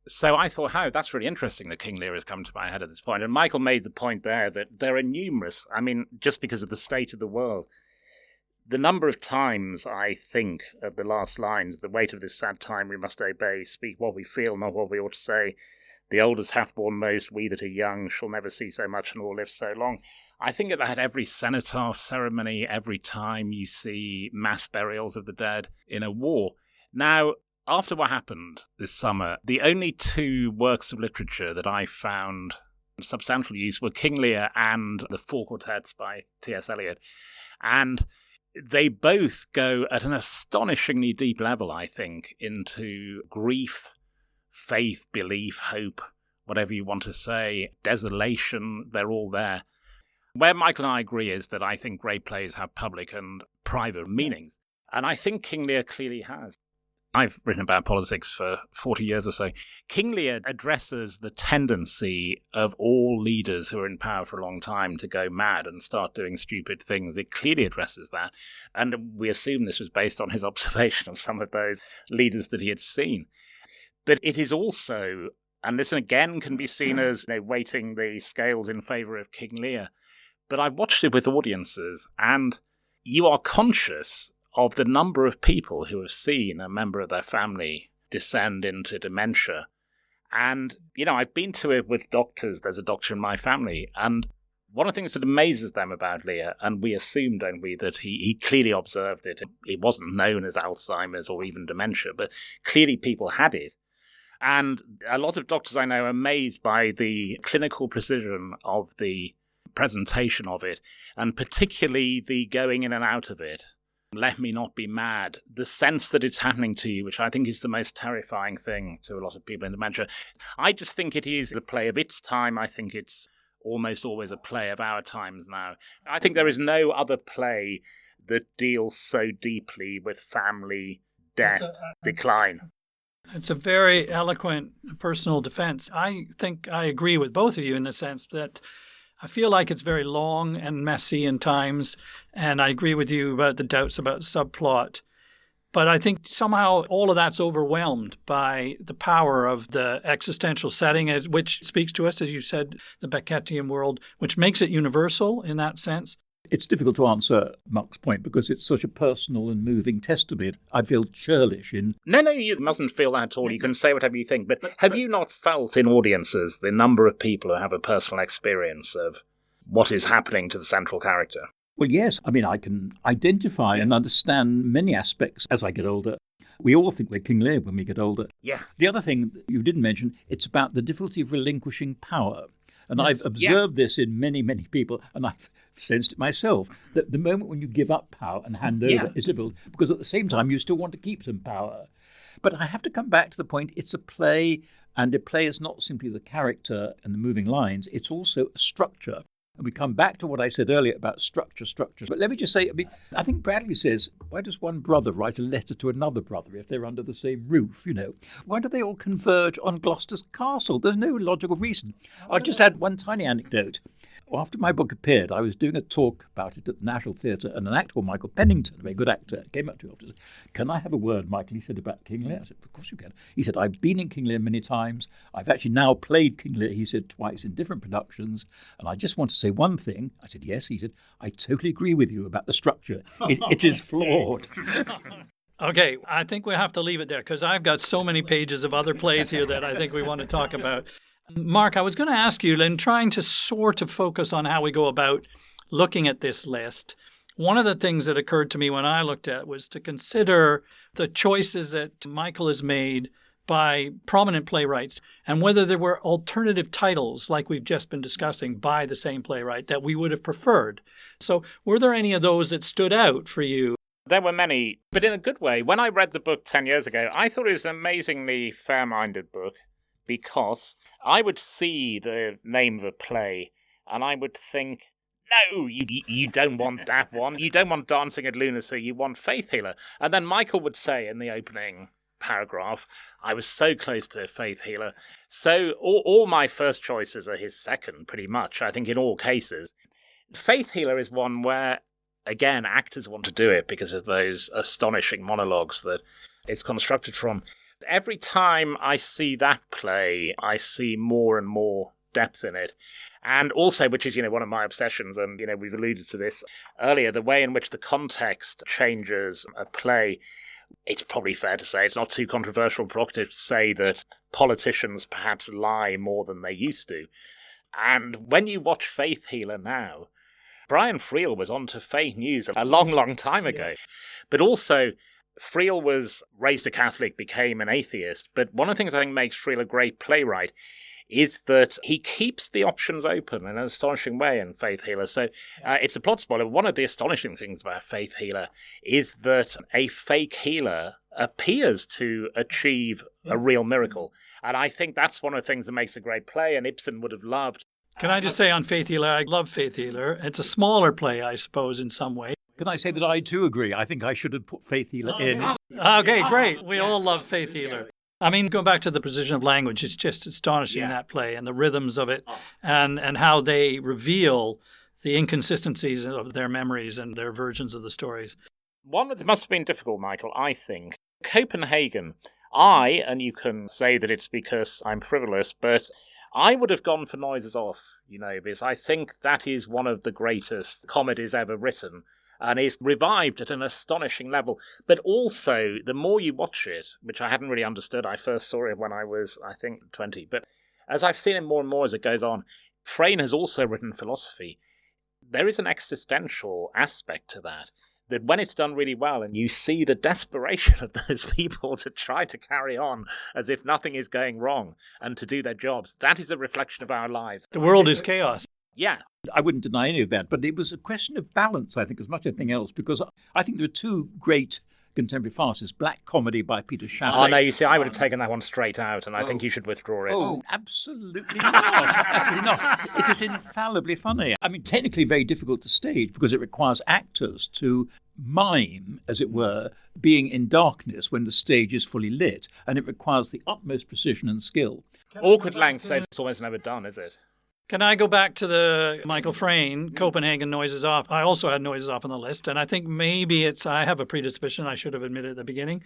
[SPEAKER 2] so I thought, that's really interesting that King Lear has come to my head at this point. And Michael made the point there that there are numerous, just because of the state of the world, the number of times I think of the last lines, the weight of this sad time we must obey, speak what we feel, not what we ought to say. The oldest hath borne most, we that are young shall never see so much nor live so long. I think of that every cenotaph ceremony, every time you see mass burials of the dead in a war. Now, after what happened this summer, the only 2 works of literature that I found substantial use were King Lear and the 4 Quartets by T.S. Eliot. And they both go at an astonishingly deep level, I think, into grief, faith, belief, hope, whatever you want to say, desolation, they're all there. Where Michael and I agree is that I think great plays have public and private meanings. And I think King Lear clearly has. I've written about politics for 40 years or so. King Lear addresses the tendency of all leaders who are in power for a long time to go mad and start doing stupid things. It clearly addresses that. And we assume this was based on his observation of some of those leaders that he had seen. But it is also, and this again can be seen as weighting the scales in favour of King Lear, but I've watched it with audiences, and you are conscious of the number of people who have seen a member of their family descend into dementia. And, I've been to it with doctors. There's a doctor in my family, and one of the things that amazes them about Lear, and we assume, don't we, that he clearly observed it. It wasn't known as Alzheimer's or even dementia, but clearly people had it. And a lot of doctors I know are amazed by the clinical precision of the presentation of it, and particularly the going in and out of it. Let me not be mad. The sense that it's happening to you, which I think is the most terrifying thing to a lot of people in dementia. I just think it is a play of its time. I think it's almost always a play of our times now. I think there is no other play that deals so deeply with family, death, decline.
[SPEAKER 1] It's a very eloquent personal defense. I think I agree with both of you in the sense that I feel like it's very long and messy in times, and I agree with you about the doubts about the subplot. But I think somehow all of that's overwhelmed by the power of the existential setting, which speaks to us, as you said, the Beckettian world, which makes it universal in that sense.
[SPEAKER 3] It's difficult to answer Mark's point because it's such a personal and moving testament. I feel churlish in...
[SPEAKER 2] No, you mustn't feel that at all. You can say whatever you think. But have you not felt in audiences the number of people who have a personal experience of what is happening to the central character?
[SPEAKER 3] Well, yes. I mean, I can identify and understand many aspects as I get older. We all think we're King Lear when we get older.
[SPEAKER 2] Yeah.
[SPEAKER 3] The other thing you didn't mention, it's about the difficulty of relinquishing power. And I've observed this in many, many people, and I've sensed it myself, that the moment when you give up power and hand over is difficult, because at the same time you still want to keep some power. But I have to come back to the point, it's a play, and a play is not simply the character and the moving lines, it's also a structure. And we come back to what I said earlier about structure. But let me just say, I think Bradley says, why does one brother write a letter to another brother if they're under the same roof, Why do they all converge on Gloucester's castle? There's no logical reason. I'll just add one tiny anecdote. After my book appeared, I was doing a talk about it at the National Theatre, and an actor called Michael Pennington, a very good actor, came up to me after and said, "Can I have a word, Michael?" He said, "About King Lear." I said, "Of course you can." He said, "I've been in King Lear many times. I've actually now played King Lear," he said, "twice in different productions. And I just want to say one thing." I said, "Yes." He said, "I totally agree with you about the structure. It is flawed."
[SPEAKER 1] Okay, I think we have to leave it there because I've got so many pages of other plays here that I think we want to talk about. Mark, I was going to ask you, in trying to sort of focus on how we go about looking at this list, one of the things that occurred to me when I looked at it was to consider the choices that Michael has made by prominent playwrights and whether there were alternative titles like we've just been discussing by the same playwright that we would have preferred. So were there any of those that stood out for you?
[SPEAKER 2] There were many, but in a good way. When I read the book 10 years ago, I thought it was an amazingly fair-minded book because I would see the name of the play and I would think, no, you don't want that one. You don't want Dancing at Lunacy. You want Faith Healer. And then Michael would say in the opening paragraph, I was so close to Faith Healer. So all my first choices are his second, pretty much, I think, in all cases. Faith Healer is one where, again, actors want to do it because of those astonishing monologues that it's constructed from. Every time I see that play, I see more and more depth in it. And also, which is, one of my obsessions, and, we've alluded to this earlier, the way in which the context changes a play. It's probably fair to say, it's not too controversial, provocative to say that politicians perhaps lie more than they used to. And when you watch Faith Healer now, Brian Friel was on to Faith News a long, long time ago. Yes. But also, Friel was raised a Catholic, became an atheist. But one of the things I think makes Friel a great playwright is that he keeps the options open in an astonishing way in Faith Healer. So it's a plot spoiler. One of the astonishing things about Faith Healer is that a fake healer appears to achieve a real miracle. And I think that's one of the things that makes a great play, and Ibsen would have loved.
[SPEAKER 1] Can I just say on Faith Healer, I love Faith Healer. It's a smaller play, I suppose, in some way.
[SPEAKER 3] Can I say that I too agree? I think I should have put Faith Healer in.
[SPEAKER 1] Okay, great. We all love Faith Healer. I mean, going back to the precision of language, it's just astonishing, that play and the rhythms of it and how they reveal the inconsistencies of their memories and their versions of the stories.
[SPEAKER 2] One that must have been difficult, Michael, I think. Copenhagen. And you can say that it's because I'm frivolous, but I would have gone for Noises Off, because I think that is one of the greatest comedies ever written and is revived at an astonishing level. But also, the more you watch it, which I hadn't really understood, I first saw it when I was, I think, 20, but as I've seen it more and more as it goes on, Frayne has also written philosophy. There is an existential aspect to that when it's done really well and you see the desperation of those people to try to carry on as if nothing is going wrong and to do their jobs, that is a reflection of our lives.
[SPEAKER 1] The world is chaos.
[SPEAKER 2] Yeah.
[SPEAKER 3] I wouldn't deny any of that, but it was a question of balance, I think, as much as anything else, because I think there are two great contemporary farces, Black Comedy by Peter Shaffer.
[SPEAKER 2] Oh, no, you see, I would have taken that one straight out, and I think you should withdraw it.
[SPEAKER 3] Oh, absolutely not. Absolutely not. It is infallibly funny. I mean, technically very difficult to stage because it requires actors to mime, as it were, being in darkness when the stage is fully lit, and it requires the utmost precision and skill.
[SPEAKER 2] Awkward length, so it's almost never done, is it?
[SPEAKER 1] Can I go back to the Michael Frayn, Copenhagen Noises Off? I also had Noises Off on the list, and I think maybe I have a predisposition, I should have admitted at the beginning,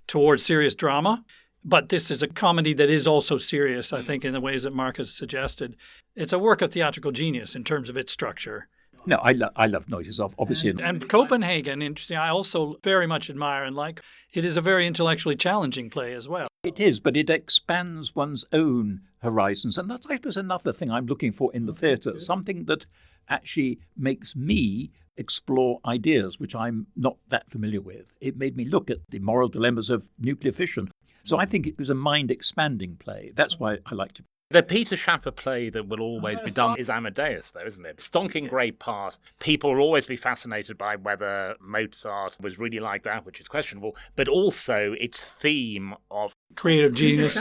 [SPEAKER 1] towards serious drama. But this is a comedy that is also serious, I think, in the ways that Mark has suggested. It's a work of theatrical genius in terms of its structure.
[SPEAKER 3] No, I love Noises Off, obviously.
[SPEAKER 1] And Copenhagen, interesting, I also very much admire and like. It is a very intellectually challenging play as well.
[SPEAKER 3] It is, but it expands one's own horizons. And that's, I suppose, another thing I'm looking for in the theatre, something that actually makes me explore ideas which I'm not that familiar with. It made me look at the moral dilemmas of nuclear fission. So I think it was a mind-expanding play. That's why I liked it.
[SPEAKER 2] The Peter Schaffer play that will always be done is Amadeus, though, isn't it? Stonking great part. People will always be fascinated by whether Mozart was really like that, which is questionable, but also its theme of
[SPEAKER 1] creative genius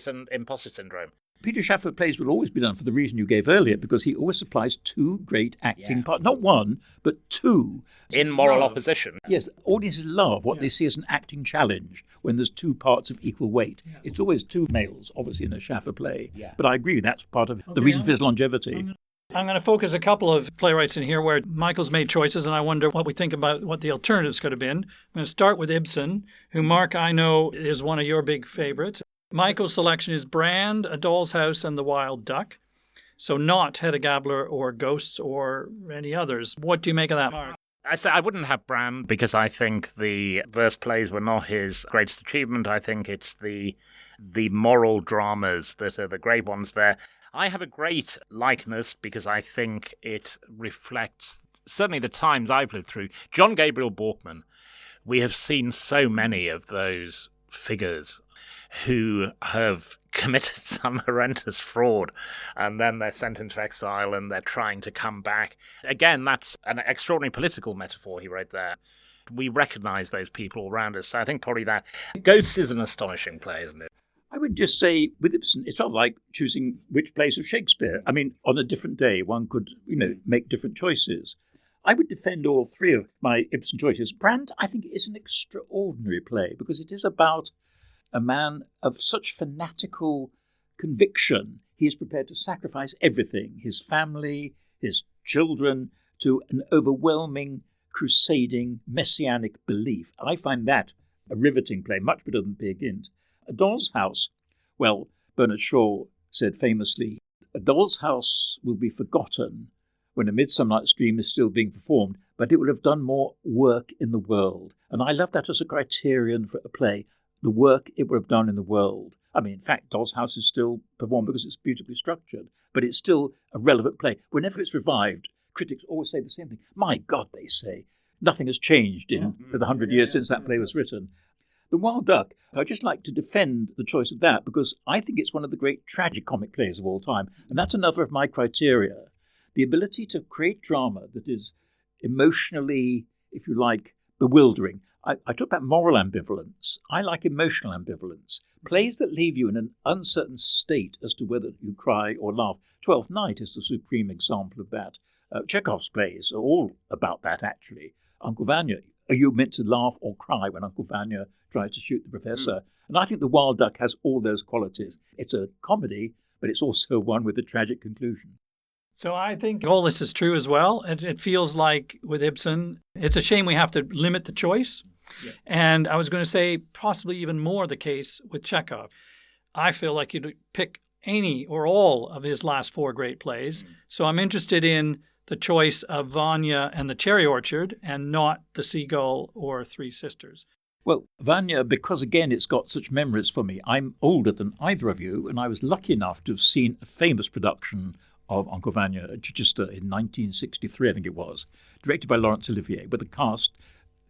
[SPEAKER 2] and imposter syndrome.
[SPEAKER 3] Peter Schaffer plays will always be done for the reason you gave earlier, because he always supplies two great acting parts. Not one, but two.
[SPEAKER 2] In moral opposition.
[SPEAKER 3] Yes, audiences love what they see as an acting challenge when there's two parts of equal weight. It's always two males, obviously, in a Schaffer play. But I agree, that's part of the reason for his longevity.
[SPEAKER 1] I'm going to focus a couple of playwrights in here where Michael's made choices, and I wonder what we think about what the alternatives could have been. I'm going to start with Ibsen, who, Mark, I know is one of your big favorites. Michael's selection is Brand, A Doll's House, and The Wild Duck. So not Hedda Gabler or Ghosts or any others. What do you make of that, Mark?
[SPEAKER 2] I wouldn't have Brand because I think the verse plays were not his greatest achievement. I think it's the moral dramas that are the great ones there. I have a great likeness because I think it reflects certainly the times I've lived through. John Gabriel Borkman, we have seen so many of those figures who have committed some horrendous fraud and then they're sent into exile and they're trying to come back. Again, that's an extraordinary political metaphor he wrote there. We recognise those people around us. So I think probably that. Ghosts is an astonishing play, isn't it?
[SPEAKER 3] I would just say with Ibsen, it's not like choosing which plays of Shakespeare. I mean, on a different day, one could, make different choices. I would defend all three of my Ibsen choices. Brand, I think, is an extraordinary play because it is about a man of such fanatical conviction. He is prepared to sacrifice everything, his family, his children, to an overwhelming, crusading, messianic belief. I find that a riveting play, much better than Peer Gynt. A Doll's House, well, Bernard Shaw said famously, a doll's house will be forgotten when A Midsummer Night's Dream is still being performed, but it will have done more work in the world. And I love that as a criterion for a play. The work it would have done in the world. I mean, in fact, Doll's House is still performed because it's beautifully structured, but it's still a relevant play. Whenever it's revived, critics always say the same thing. My God, they say, nothing has changed in the 100 years since that play was written. The Wild Duck, I'd just like to defend the choice of that because I think it's one of the great tragicomic plays of all time, and that's another of my criteria. The ability to create drama that is emotionally, if you like, bewildering. I talk about moral ambivalence. I like emotional ambivalence. Plays that leave you in an uncertain state as to whether you cry or laugh. Twelfth Night is the supreme example of that. Chekhov's plays are all about that, actually. Uncle Vanya, are you meant to laugh or cry when Uncle Vanya tries to shoot the professor? And I think The Wild Duck has all those qualities. It's a comedy, but it's also one with a tragic conclusion.
[SPEAKER 1] So I think all this is true as well. It feels like with Ibsen, it's a shame we have to limit the choice. Yeah. And I was going to say possibly even more the case with Chekhov. I feel like you'd pick any or all of his last four great plays. So I'm interested in the choice of Vanya and the Cherry Orchard and not The Seagull or Three Sisters.
[SPEAKER 3] Well, Vanya, because again, it's got such memories for me. I'm older than either of you, and I was lucky enough to have seen a famous production of Uncle Vanya at Chichester in 1963, I think it was, directed by Laurence Olivier, with a cast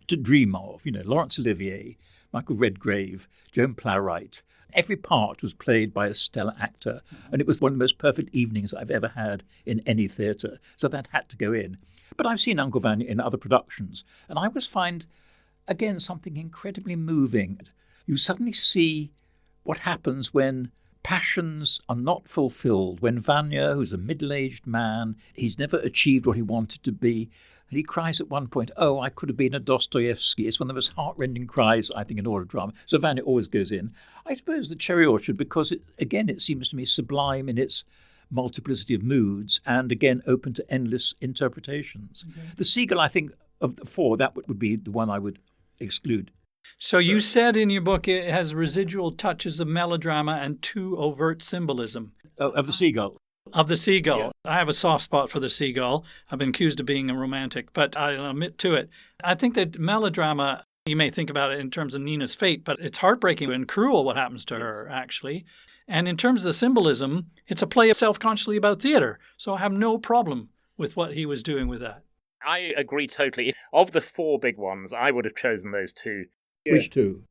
[SPEAKER 3] to dream of. Laurence Olivier, Michael Redgrave, Joan Plowright. Every part was played by a stellar actor, and it was one of the most perfect evenings I've ever had in any theatre, so that had to go in. But I've seen Uncle Vanya in other productions, and I always find, again, something incredibly moving. You suddenly see what happens when passions are not fulfilled, when Vanya, who's a middle-aged man, he's never achieved what he wanted to be, and he cries at one point, "Oh, I could have been a Dostoevsky." It's one of the most heart-rending cries, I think, in all of drama. So Vanya always goes in. I suppose The Cherry Orchard, because, it seems to me sublime in its multiplicity of moods, and again open to endless interpretations. Okay. The Seagull, I think, of the four, that would be the one I would exclude.
[SPEAKER 1] So you said in your book it has residual touches of melodrama and too overt symbolism.
[SPEAKER 3] Of the Seagull.
[SPEAKER 1] Of the Seagull.
[SPEAKER 3] Yeah.
[SPEAKER 1] I have a soft spot for the Seagull. I've been accused of being a romantic, but I'll admit to it. I think that melodrama, you may think about it in terms of Nina's fate, but it's heartbreaking and cruel what happens to her, actually. And in terms of the symbolism, it's a play self-consciously about theater. So I have no problem with what he was doing with that.
[SPEAKER 2] I agree totally. Of the four big ones, I would have chosen those two.
[SPEAKER 3] Which two?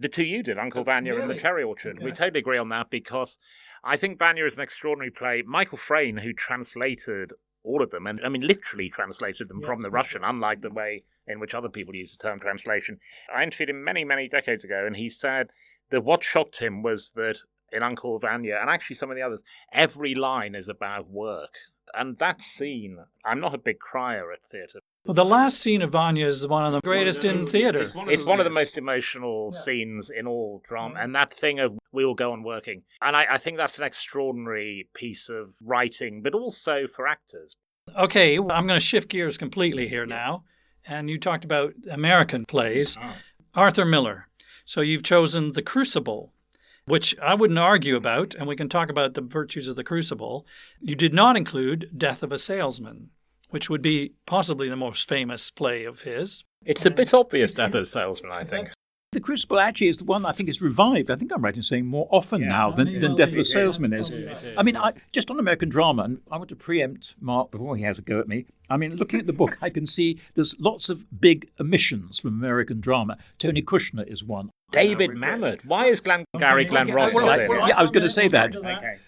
[SPEAKER 2] The two you did, Uncle Vanya and The Cherry Orchard. Okay. We totally agree on that because I think Vanya is an extraordinary play. Michael Frayn, who translated all of them, and I mean literally translated them from the Russian, unlike the way in which other people use the term translation. I interviewed him many, many decades ago, and he said that what shocked him was that in Uncle Vanya, and actually some of the others, every line is about work. And that scene, I'm not a big crier at theatre.
[SPEAKER 1] Well, the last scene of Vanya is one of the greatest in theatre.
[SPEAKER 2] It's one of the most emotional scenes in all drama. And that thing of we will go on working. And I think that's an extraordinary piece of writing, but also for actors.
[SPEAKER 1] Okay, I'm going to shift gears completely here now. And you talked about American plays. Oh. Arthur Miller. So you've chosen The Crucible, which I wouldn't argue about, and we can talk about the virtues of The Crucible. You did not include Death of a Salesman, which would be possibly the most famous play of his.
[SPEAKER 2] It's a bit obvious, Death of a Salesman, I think.
[SPEAKER 3] The Crucible actually is the one I think is revived. I think I'm right in saying more often now than Death of a Salesman is. I mean, just on American drama, and I want to preempt Mark before he has a go at me. I mean, looking at the book, I can see there's lots of big omissions from American drama. Tony Kushner is one.
[SPEAKER 2] David Mamet. Why is Gary Glenn Ross not in?
[SPEAKER 3] I was going to say that. Okay.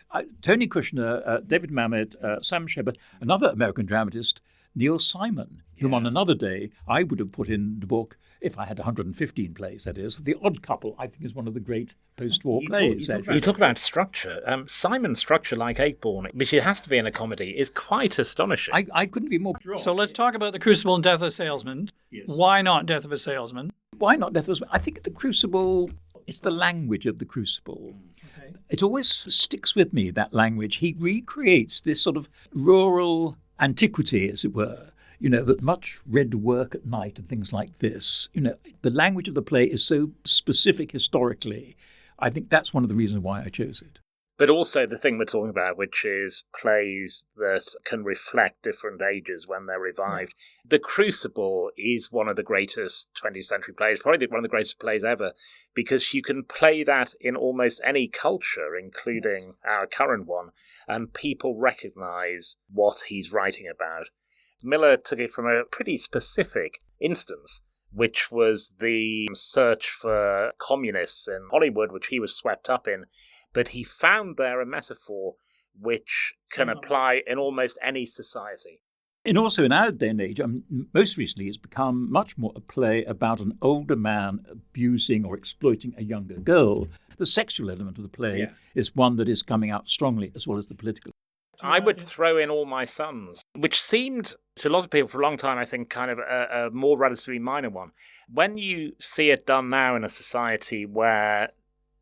[SPEAKER 3] Tony Kushner, David Mamet, Sam Shepard, another American dramatist, Neil Simon, whom on another day I would have put in the book if I had 115 plays, that is. The Odd Couple, I think, is one of the great post-war plays.
[SPEAKER 2] You talk about structure. Simon's structure, like Aigborn, which it has to be in a comedy, is quite astonishing.
[SPEAKER 3] I couldn't be more drawn.
[SPEAKER 1] So let's talk about The Crucible and Death of a Salesman. Yes. Why not Death of a Salesman?
[SPEAKER 3] Why not Death of a Salesman? I think The Crucible, it's the language of The Crucible. Okay. It always sticks with me, that language. He recreates this sort of rural antiquity, as it were. You know, that much red work at night and things like this. You know, the language of the play is so specific historically. I think that's one of the reasons why I chose it.
[SPEAKER 2] But also the thing we're talking about, which is plays that can reflect different ages when they're revived. Mm. The Crucible is one of the greatest 20th century plays, probably one of the greatest plays ever, because you can play that in almost any culture, including our current one, and people recognize what he's writing about. Miller took it from a pretty specific instance, which was the search for communists in Hollywood, which he was swept up in. But he found there a metaphor which can apply in almost any society.
[SPEAKER 3] And also in our day and age, most recently it's become much more a play about an older man abusing or exploiting a younger girl. The sexual element of the play is one that is coming out strongly, as well as the political.
[SPEAKER 2] I would throw in All My Sons, which seemed to a lot of people for a long time, I think, kind of a more relatively minor one. When you see it done now in a society where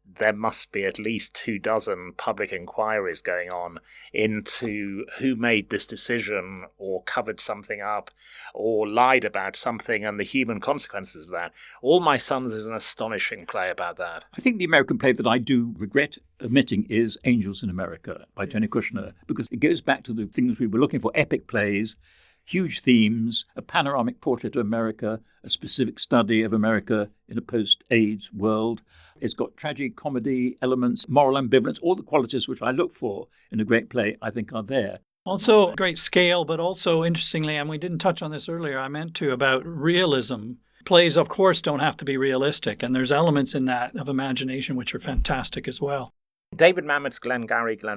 [SPEAKER 2] there must be at least 24 public inquiries going on into who made this decision or covered something up or lied about something and the human consequences of that. All My Sons is an astonishing play about that.
[SPEAKER 3] I think the American play that I do regret omitting is Angels in America by Tony Kushner, because it goes back to the things we were looking for, epic plays, huge themes, a panoramic portrait of America, a specific study of America in a post-AIDS world. It's got tragic comedy elements, moral ambivalence, all the qualities which I look for in a great play, I think, are there.
[SPEAKER 1] Also, great scale, but also, interestingly, and we didn't touch on this earlier, I meant to, about realism. Plays, of course, don't have to be realistic, and there's elements in that of imagination which are fantastic as well.
[SPEAKER 2] David Mamet's Glenn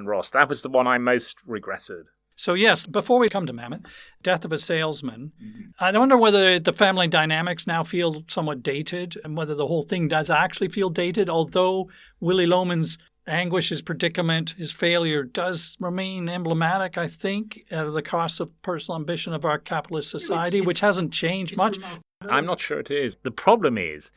[SPEAKER 2] Ross, that was the one I most regretted.
[SPEAKER 1] So yes, before we come to Mamet, Death of a Salesman, I wonder whether the family dynamics now feel somewhat dated and whether the whole thing does actually feel dated, although Willy Loman's anguish, his predicament, his failure does remain emblematic, I think, at the cost of personal ambition of our capitalist society, which hasn't changed much.
[SPEAKER 2] I'm not sure it is. The problem is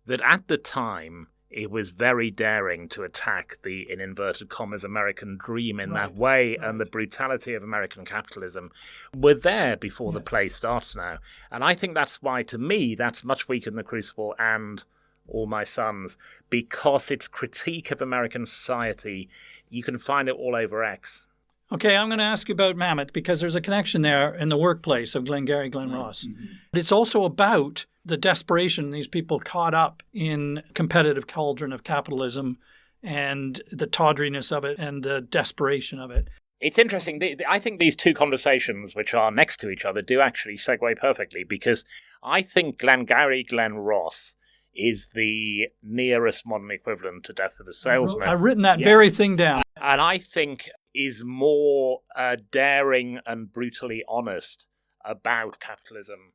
[SPEAKER 2] that at the time, it was very daring to attack the, in inverted commas, American dream in that way, and the brutality of American capitalism were there before the play starts now. And I think that's why, to me, that's much weaker than The Crucible and All My Sons, because its critique of American society, you can find it all over X.
[SPEAKER 1] Okay, I'm going to ask you about Mamet, because there's a connection there in the workplace of Glengarry Glen Ross. But it's also about the desperation, these people caught up in competitive cauldron of capitalism and the tawdriness of it and the desperation of it.
[SPEAKER 2] It's interesting. I think these two conversations, which are next to each other, do actually segue perfectly, because I think Glengarry Glen Ross is the nearest modern equivalent to Death of a Salesman.
[SPEAKER 1] I've written that very thing down.
[SPEAKER 2] And I think is more daring and brutally honest about capitalism.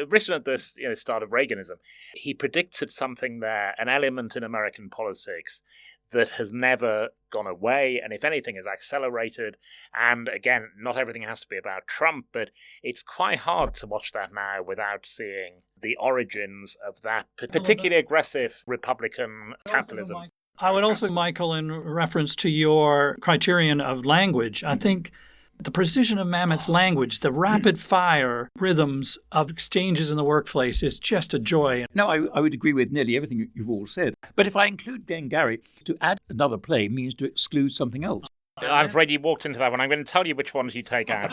[SPEAKER 2] Written at the start of Reaganism, he predicted something there, an element in American politics that has never gone away, and if anything has accelerated. And again, not everything has to be about Trump, but it's quite hard to watch that now without seeing the origins of that particularly aggressive Republican capitalism.
[SPEAKER 1] I would also, Michael, in reference to your criterion of language, I think the precision of Mamet's language, the rapid-fire rhythms of exchanges in the workplace is just a joy.
[SPEAKER 3] No, I would agree with nearly everything you've all said. But if I include Glengarry, to add another play means to exclude something else.
[SPEAKER 2] I'm afraid you walked into that one. I'm going to tell you which ones you take out.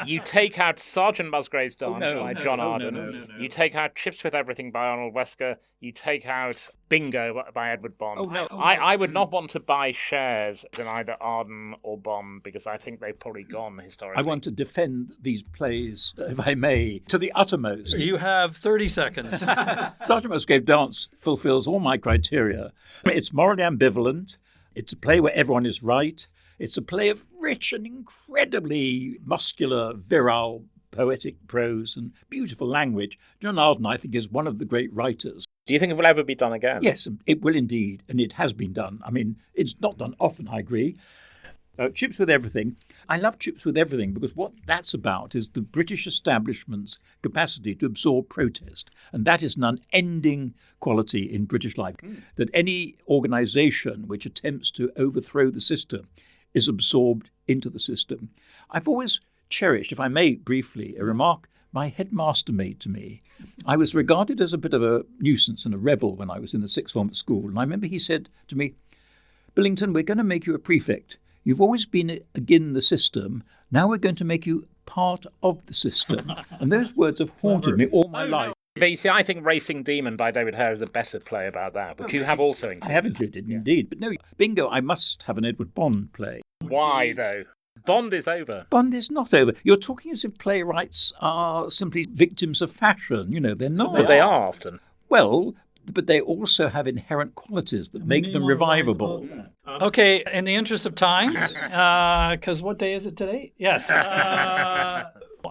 [SPEAKER 2] You take out Sergeant Musgrave's Dance by John Arden. No. You take out Chips with Everything by Arnold Wesker. You take out Bingo by Edward Bond. I would not want to buy shares in either Arden or Bond, because I think they've probably gone historically.
[SPEAKER 3] I want to defend these plays, if I may, to the uttermost.
[SPEAKER 1] You have 30 seconds.
[SPEAKER 3] Sergeant Musgrave Dance fulfills all my criteria. It's morally ambivalent. It's a play where everyone is right. It's a play of rich and incredibly muscular, virile, poetic prose and beautiful language. John Arden, I think, is one of the great writers.
[SPEAKER 2] Do you think it will ever be done again?
[SPEAKER 3] Yes, it will indeed, and it has been done. I mean, it's not done often, I agree. Chips with Everything. I love Chips with Everything because what that's about is the British establishment's capacity to absorb protest. And that is an unending quality in British life, that any organisation which attempts to overthrow the system is absorbed into the system. I've always cherished, if I may briefly, a remark my headmaster made to me. I was regarded as a bit of a nuisance and a rebel when I was in the sixth form at school. And I remember he said to me, "Billington, we're going to make you a prefect. You've always been against the system. Now we're going to make you part of the system." And those words have haunted me all my life.
[SPEAKER 2] But you see, I think Racing Demon by David Hare is a better play about that, which you have also included.
[SPEAKER 3] I have included, indeed. But no, Bingo, I must have an Edward Bond play.
[SPEAKER 2] Why, though? Bond is over.
[SPEAKER 3] Bond is not over. You're talking as if playwrights are simply victims of fashion. You know, they're not.
[SPEAKER 2] But they are often.
[SPEAKER 3] Well, but they also have inherent qualities that make them revivable.
[SPEAKER 1] Okay, in the interest of time, because what day is it today? Yes.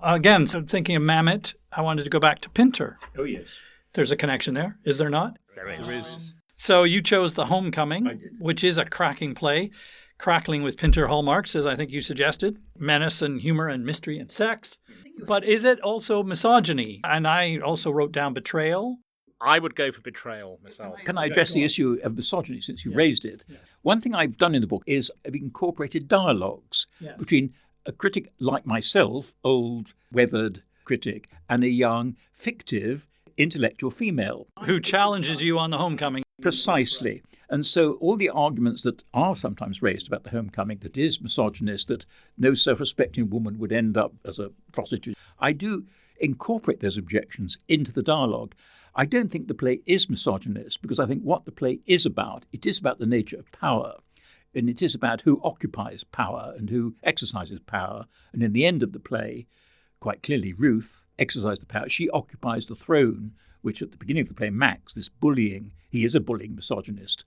[SPEAKER 1] Again, so thinking of Mamet, I wanted to go back to Pinter.
[SPEAKER 3] Oh, yes.
[SPEAKER 1] There's a connection there, is there not?
[SPEAKER 2] There is.
[SPEAKER 1] So you chose The Homecoming, which is a cracking play, crackling with Pinter hallmarks, as I think you suggested, menace and humor and mystery and sex. But is it also misogyny? And I also wrote down betrayal.
[SPEAKER 2] I would go for betrayal myself.
[SPEAKER 3] Can I address the issue of misogyny since you raised it? Yeah. One thing I've done in the book is I've incorporated dialogues between a critic like myself, old, weathered critic, and a young, fictive, intellectual female.
[SPEAKER 1] Who challenges you on The Homecoming.
[SPEAKER 3] Precisely. And so all the arguments that are sometimes raised about The Homecoming, that is misogynist, that no self-respecting woman would end up as a prostitute, I do incorporate those objections into the dialogue. I don't think the play is misogynist because I think what the play is about, it is about the nature of power. And it is about who occupies power and who exercises power. And in the end of the play, quite clearly, Ruth exercised the power. She occupies the throne, which at the beginning of the play, Max, this bullying, he is a bullying misogynist,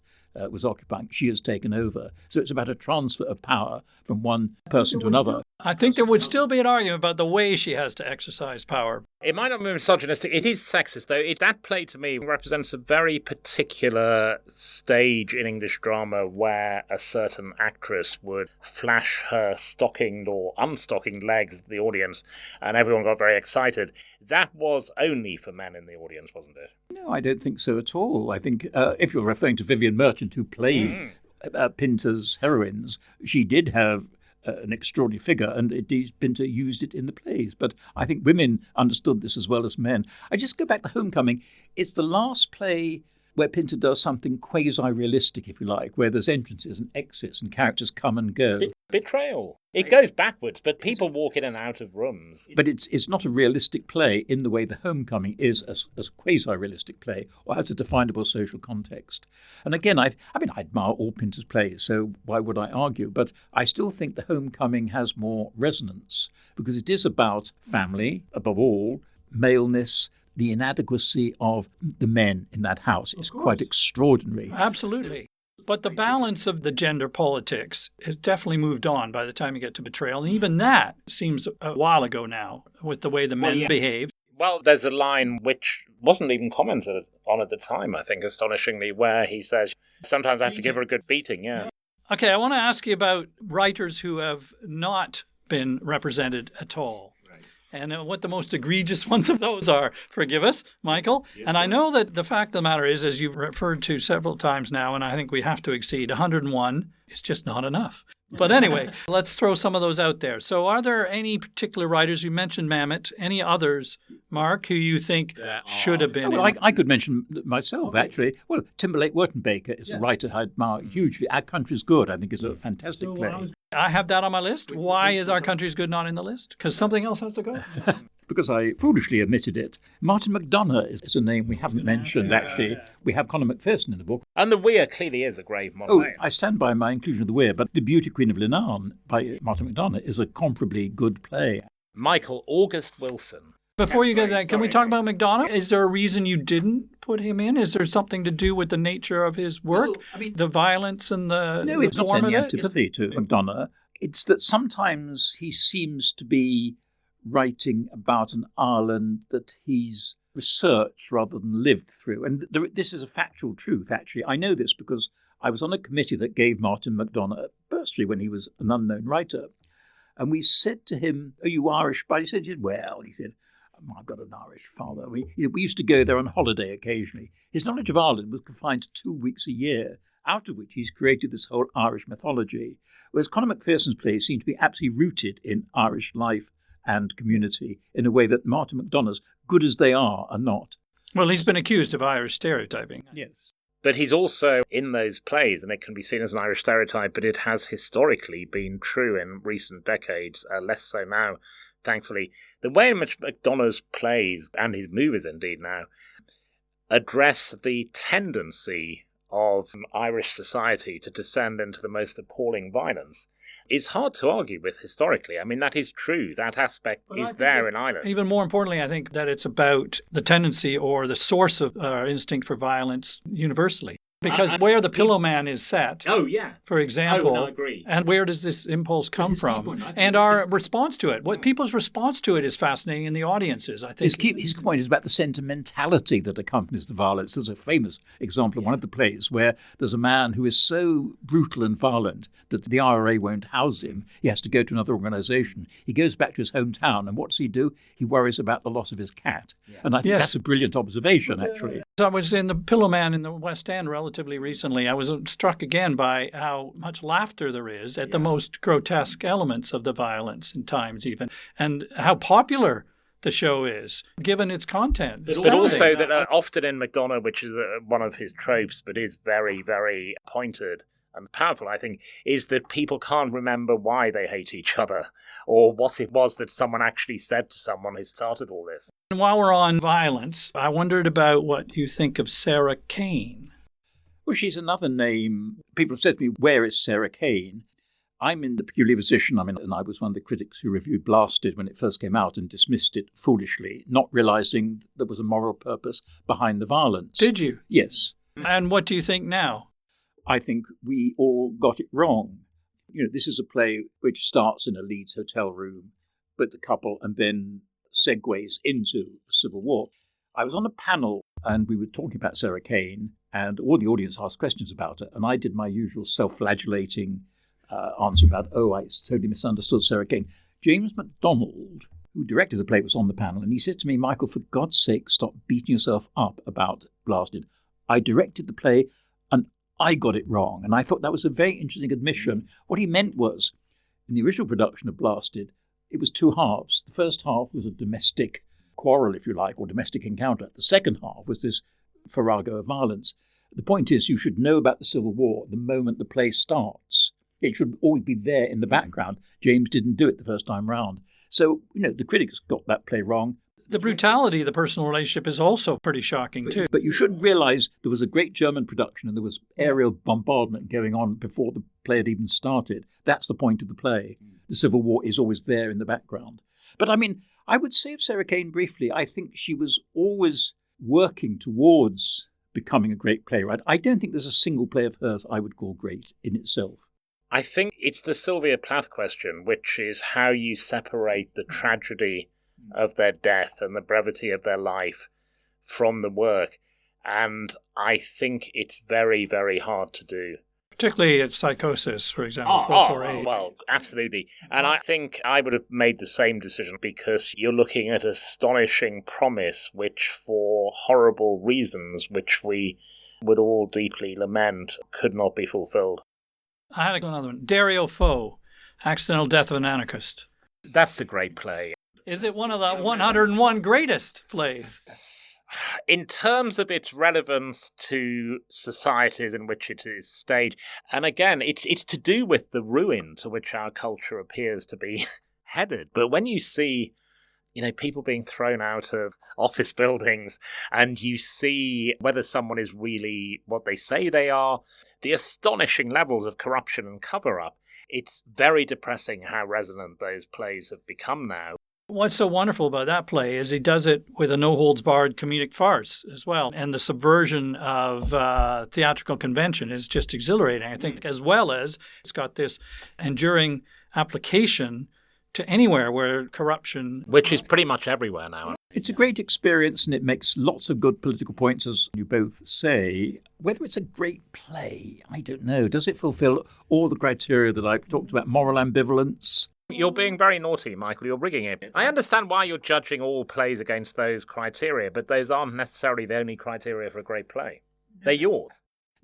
[SPEAKER 3] was occupying. She has taken over. So it's about a transfer of power from one person to another.
[SPEAKER 1] I think there would still be an argument about the way she has to exercise power.
[SPEAKER 2] It might not be misogynistic. It is sexist, though. That play, to me, represents a very particular stage in English drama where a certain actress would flash her stockinged or unstockinged legs at the audience, and everyone got very excited. That was only for men in the audience, wasn't it?
[SPEAKER 3] No, I don't think so at all. I think if you're referring to Vivian Merchant, who played Pinter's heroines, she did have an extraordinary figure, and indeed Pinter used it in the plays. But I think women understood this as well as men. I just go back to Homecoming. It's the last play where Pinter does something quasi-realistic, if you like, where there's entrances and exits and characters come and go.
[SPEAKER 2] Betrayal. It goes backwards, but people walk in and out of rooms.
[SPEAKER 3] But it's not a realistic play in the way the Homecoming is a quasi-realistic play or has a definable social context. And again, I admire all Pinter's plays, so why would I argue? But I still think the Homecoming has more resonance because it is about family, above all, maleness, the inadequacy of the men in that house is quite extraordinary.
[SPEAKER 1] Absolutely. But the balance of the gender politics has definitely moved on by the time you get to Betrayal. And even that seems a while ago now with the way the men behave.
[SPEAKER 2] Well, there's a line which wasn't even commented on at the time, I think, astonishingly, where he says, sometimes I have to give her a good beating, yeah.
[SPEAKER 1] Okay, I want to ask you about writers who have not been represented at all. And what the most egregious ones of those are. Forgive us, Michael. Yes, and I know that the fact of the matter is, as you've referred to several times now, and I think we have to exceed 101, is just not enough. But anyway, let's throw some of those out there. So are there any particular writers, you mentioned Mamet, any others, Mark, who you think should have been
[SPEAKER 3] I could mention myself, actually. Well, Timberlake Wertenbaker is a writer I admire hugely. Our Country's Good, I think, is a fantastic play.
[SPEAKER 1] I have that on my list. Why is Our Country's Good not in the list? Because something else has to go?
[SPEAKER 3] Because I foolishly omitted it. Martin McDonagh is a name we haven't mentioned, actually. We have Conor McPherson in the book.
[SPEAKER 2] And The Weir clearly is a grave model.
[SPEAKER 3] Oh, I stand by my inclusion of The Weir, but The Beauty Queen of Leenane by Martin McDonagh is a comparably good play.
[SPEAKER 2] Michael August Wilson.
[SPEAKER 1] Before you get that, can we talk about McDonagh? Is there a reason you didn't put him in? Is there something to do with the nature of his work? Well, the violence and the
[SPEAKER 3] No, it's
[SPEAKER 1] the
[SPEAKER 3] not
[SPEAKER 1] form
[SPEAKER 3] any
[SPEAKER 1] of it?
[SPEAKER 3] antipathy to McDonagh. It's that sometimes he seems to be writing about an Ireland that he's researched rather than lived through. And this is a factual truth, actually. I know this because I was on a committee that gave Martin McDonagh a bursary when he was an unknown writer. And we said to him, "Are you Irish?" But he said, "Well," he said, "I've got an Irish father." We used to go there on holiday occasionally. His knowledge of Ireland was confined to 2 weeks a year, out of which he's created this whole Irish mythology. Whereas Conor McPherson's plays seem to be absolutely rooted in Irish life and community in a way that Martin McDonagh's, good as they are not.
[SPEAKER 1] Well, he's been accused of Irish stereotyping.
[SPEAKER 3] Yes.
[SPEAKER 2] But he's also in those plays, and it can be seen as an Irish stereotype, but it has historically been true in recent decades, less so now, thankfully. The way in which McDonagh's plays, and his movies indeed now, address the tendency of Irish society to descend into the most appalling violence is hard to argue with historically. I mean, that is true. That aspect is there in Ireland.
[SPEAKER 1] Even more importantly, I think that it's about the tendency or the source of our instinct for violence universally. Because where the Pillow Man is set, for example,
[SPEAKER 2] I agree.
[SPEAKER 1] And where does this impulse come from? And our response to it. What people's response to it is fascinating in the audiences, I think.
[SPEAKER 3] His point is about the sentimentality that accompanies the violence. There's a famous example of one of the plays where there's a man who is so brutal and violent that the IRA won't house him. He has to go to another organisation. He goes back to his hometown, and what does he do? He worries about the loss of his cat. Yeah. And I think that's a brilliant observation, actually.
[SPEAKER 1] I was in The Pillow Man in the West End relatively recently. I was struck again by how much laughter there is at the most grotesque elements of the violence in times even, and how popular the show is, given its content.
[SPEAKER 2] But also that often in McDonagh, which is one of his tropes, but is very, very pointed and powerful, I think, is that people can't remember why they hate each other or what it was that someone actually said to someone who started all this.
[SPEAKER 1] And while we're on violence, I wondered about what you think of Sarah Kane.
[SPEAKER 3] Well, she's another name. People have said to me, where is Sarah Kane? I'm in the peculiar position, and I was one of the critics who reviewed Blasted when it first came out and dismissed it foolishly, not realising there was a moral purpose behind the violence.
[SPEAKER 1] Did you?
[SPEAKER 3] Yes.
[SPEAKER 1] And what do you think now?
[SPEAKER 3] I think we all got it wrong. This is a play which starts in a Leeds hotel room with the couple and then segues into the Civil War. I was on a panel and we were talking about Sarah Kane and all the audience asked questions about her, and I did my usual self-flagellating answer about, I totally misunderstood Sarah Kane. James MacDonald, who directed the play, was on the panel, and he said to me, Michael, for God's sake, stop beating yourself up about Blasted. I directed the play and I got it wrong. And I thought that was a very interesting admission. What he meant was, in the original production of Blasted, it was two halves. The first half was a domestic quarrel, if you like, or domestic encounter. The second half was this farrago of violence. The point is, you should know about the Civil War the moment the play starts. It should always be there in the background. James didn't do it the first time round. So, the critics got that play wrong.
[SPEAKER 1] The brutality of the personal relationship is also pretty shocking, too.
[SPEAKER 3] But you should realise there was a great German production and there was aerial bombardment going on before the play had even started. That's the point of the play. The Civil War is always there in the background. But, I would say of Sarah Kane briefly, I think she was always working towards becoming a great playwright. I don't think there's a single play of hers I would call great in itself.
[SPEAKER 2] I think it's the Sylvia Plath question, which is how you separate the tragedy of their death and the brevity of their life from the work. And I think it's very, very hard to do.
[SPEAKER 1] Particularly at Psychosis, for example, 448.
[SPEAKER 2] Well, absolutely. And I think I would have made the same decision because you're looking at astonishing promise, which for horrible reasons, which we would all deeply lament, could not be fulfilled.
[SPEAKER 1] I had another one. Dario Fo, Accidental Death of an Anarchist.
[SPEAKER 2] That's a great play.
[SPEAKER 1] Is it one of the 101 greatest plays?
[SPEAKER 2] In terms of its relevance to societies in which it is staged, and again, it's to do with the ruin to which our culture appears to be headed. But when you see, people being thrown out of office buildings, and you see whether someone is really what they say they are, the astonishing levels of corruption and cover-up, it's very depressing how resonant those plays have become now.
[SPEAKER 1] What's so wonderful about that play is he does it with a no-holds-barred comedic farce as well. And the subversion of theatrical convention is just exhilarating, I think, as well as it's got this enduring application to anywhere where corruption...
[SPEAKER 2] Which is pretty much everywhere now.
[SPEAKER 3] It's a great experience and it makes lots of good political points, as you both say. Whether it's a great play, I don't know. Does it fulfill all the criteria that I've talked about? Moral ambivalence?
[SPEAKER 2] You're being very naughty, Michael. You're rigging it. I understand why you're judging all plays against those criteria, but those aren't necessarily the only criteria for a great play. They're yours.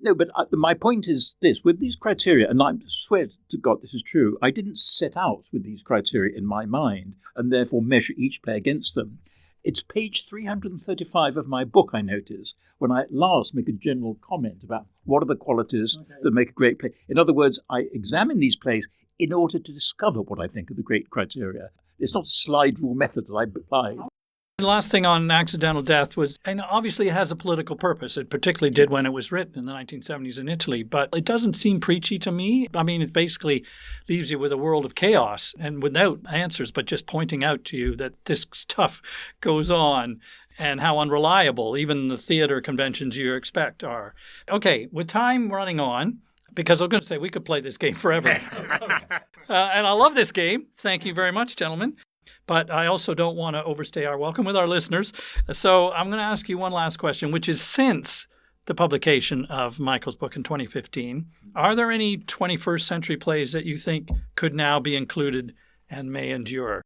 [SPEAKER 3] No, but my point is this. With these criteria, and I swear to God this is true, I didn't set out with these criteria in my mind and therefore measure each play against them. It's page 335 of my book, I notice, when I at last make a general comment about what are the qualities that make a great play. In other words, I examine these plays in order to discover what I think are the great criteria. It's not a slide rule method that I apply.
[SPEAKER 1] The last thing on Accidental Death was, and obviously it has a political purpose. It particularly did when it was written in the 1970s in Italy, but it doesn't seem preachy to me. It basically leaves you with a world of chaos and without answers, but just pointing out to you that this stuff goes on and how unreliable even the theater conventions you expect are. Okay, with time running on, because I was going to say we could play this game forever. And I love this game. Thank you very much, gentlemen. But I also don't want to overstay our welcome with our listeners. So I'm going to ask you one last question, which is since the publication of Michael's book in 2015, are there any 21st century plays that you think could now be included and may endure?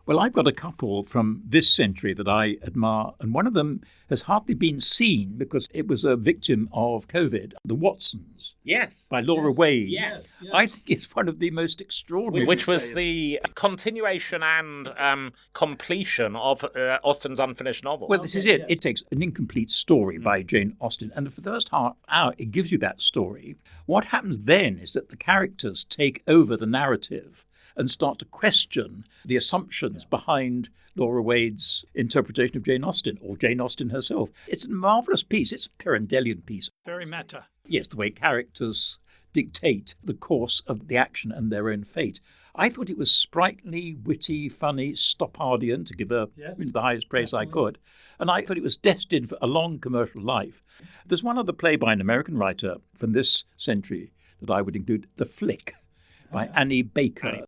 [SPEAKER 3] Well, I've got a couple from this century that I admire, and one of them has hardly been seen because it was a victim of COVID, The Watsons.
[SPEAKER 2] Yes.
[SPEAKER 3] By Laura Wade.
[SPEAKER 2] Yes.
[SPEAKER 3] I think it's one of the most extraordinary
[SPEAKER 2] Which was
[SPEAKER 3] plays.
[SPEAKER 2] the continuation and completion of Austen's unfinished novel.
[SPEAKER 3] Well, this is it. It takes an incomplete story by Jane Austen, and for the first half hour, it gives you that story. What happens then is that the characters take over the narrative and start to question the assumptions behind Laura Wade's interpretation of Jane Austen, or Jane Austen herself. It's a marvellous piece. It's a Pirandellian piece.
[SPEAKER 1] Very meta.
[SPEAKER 3] Yes, the way characters dictate the course of the action and their own fate. I thought it was sprightly, witty, funny, Stoppardian, to give her the highest praise I could. And I thought it was destined for a long commercial life. There's one other play by an American writer from this century that I would include, The Flick, by Annie Baker,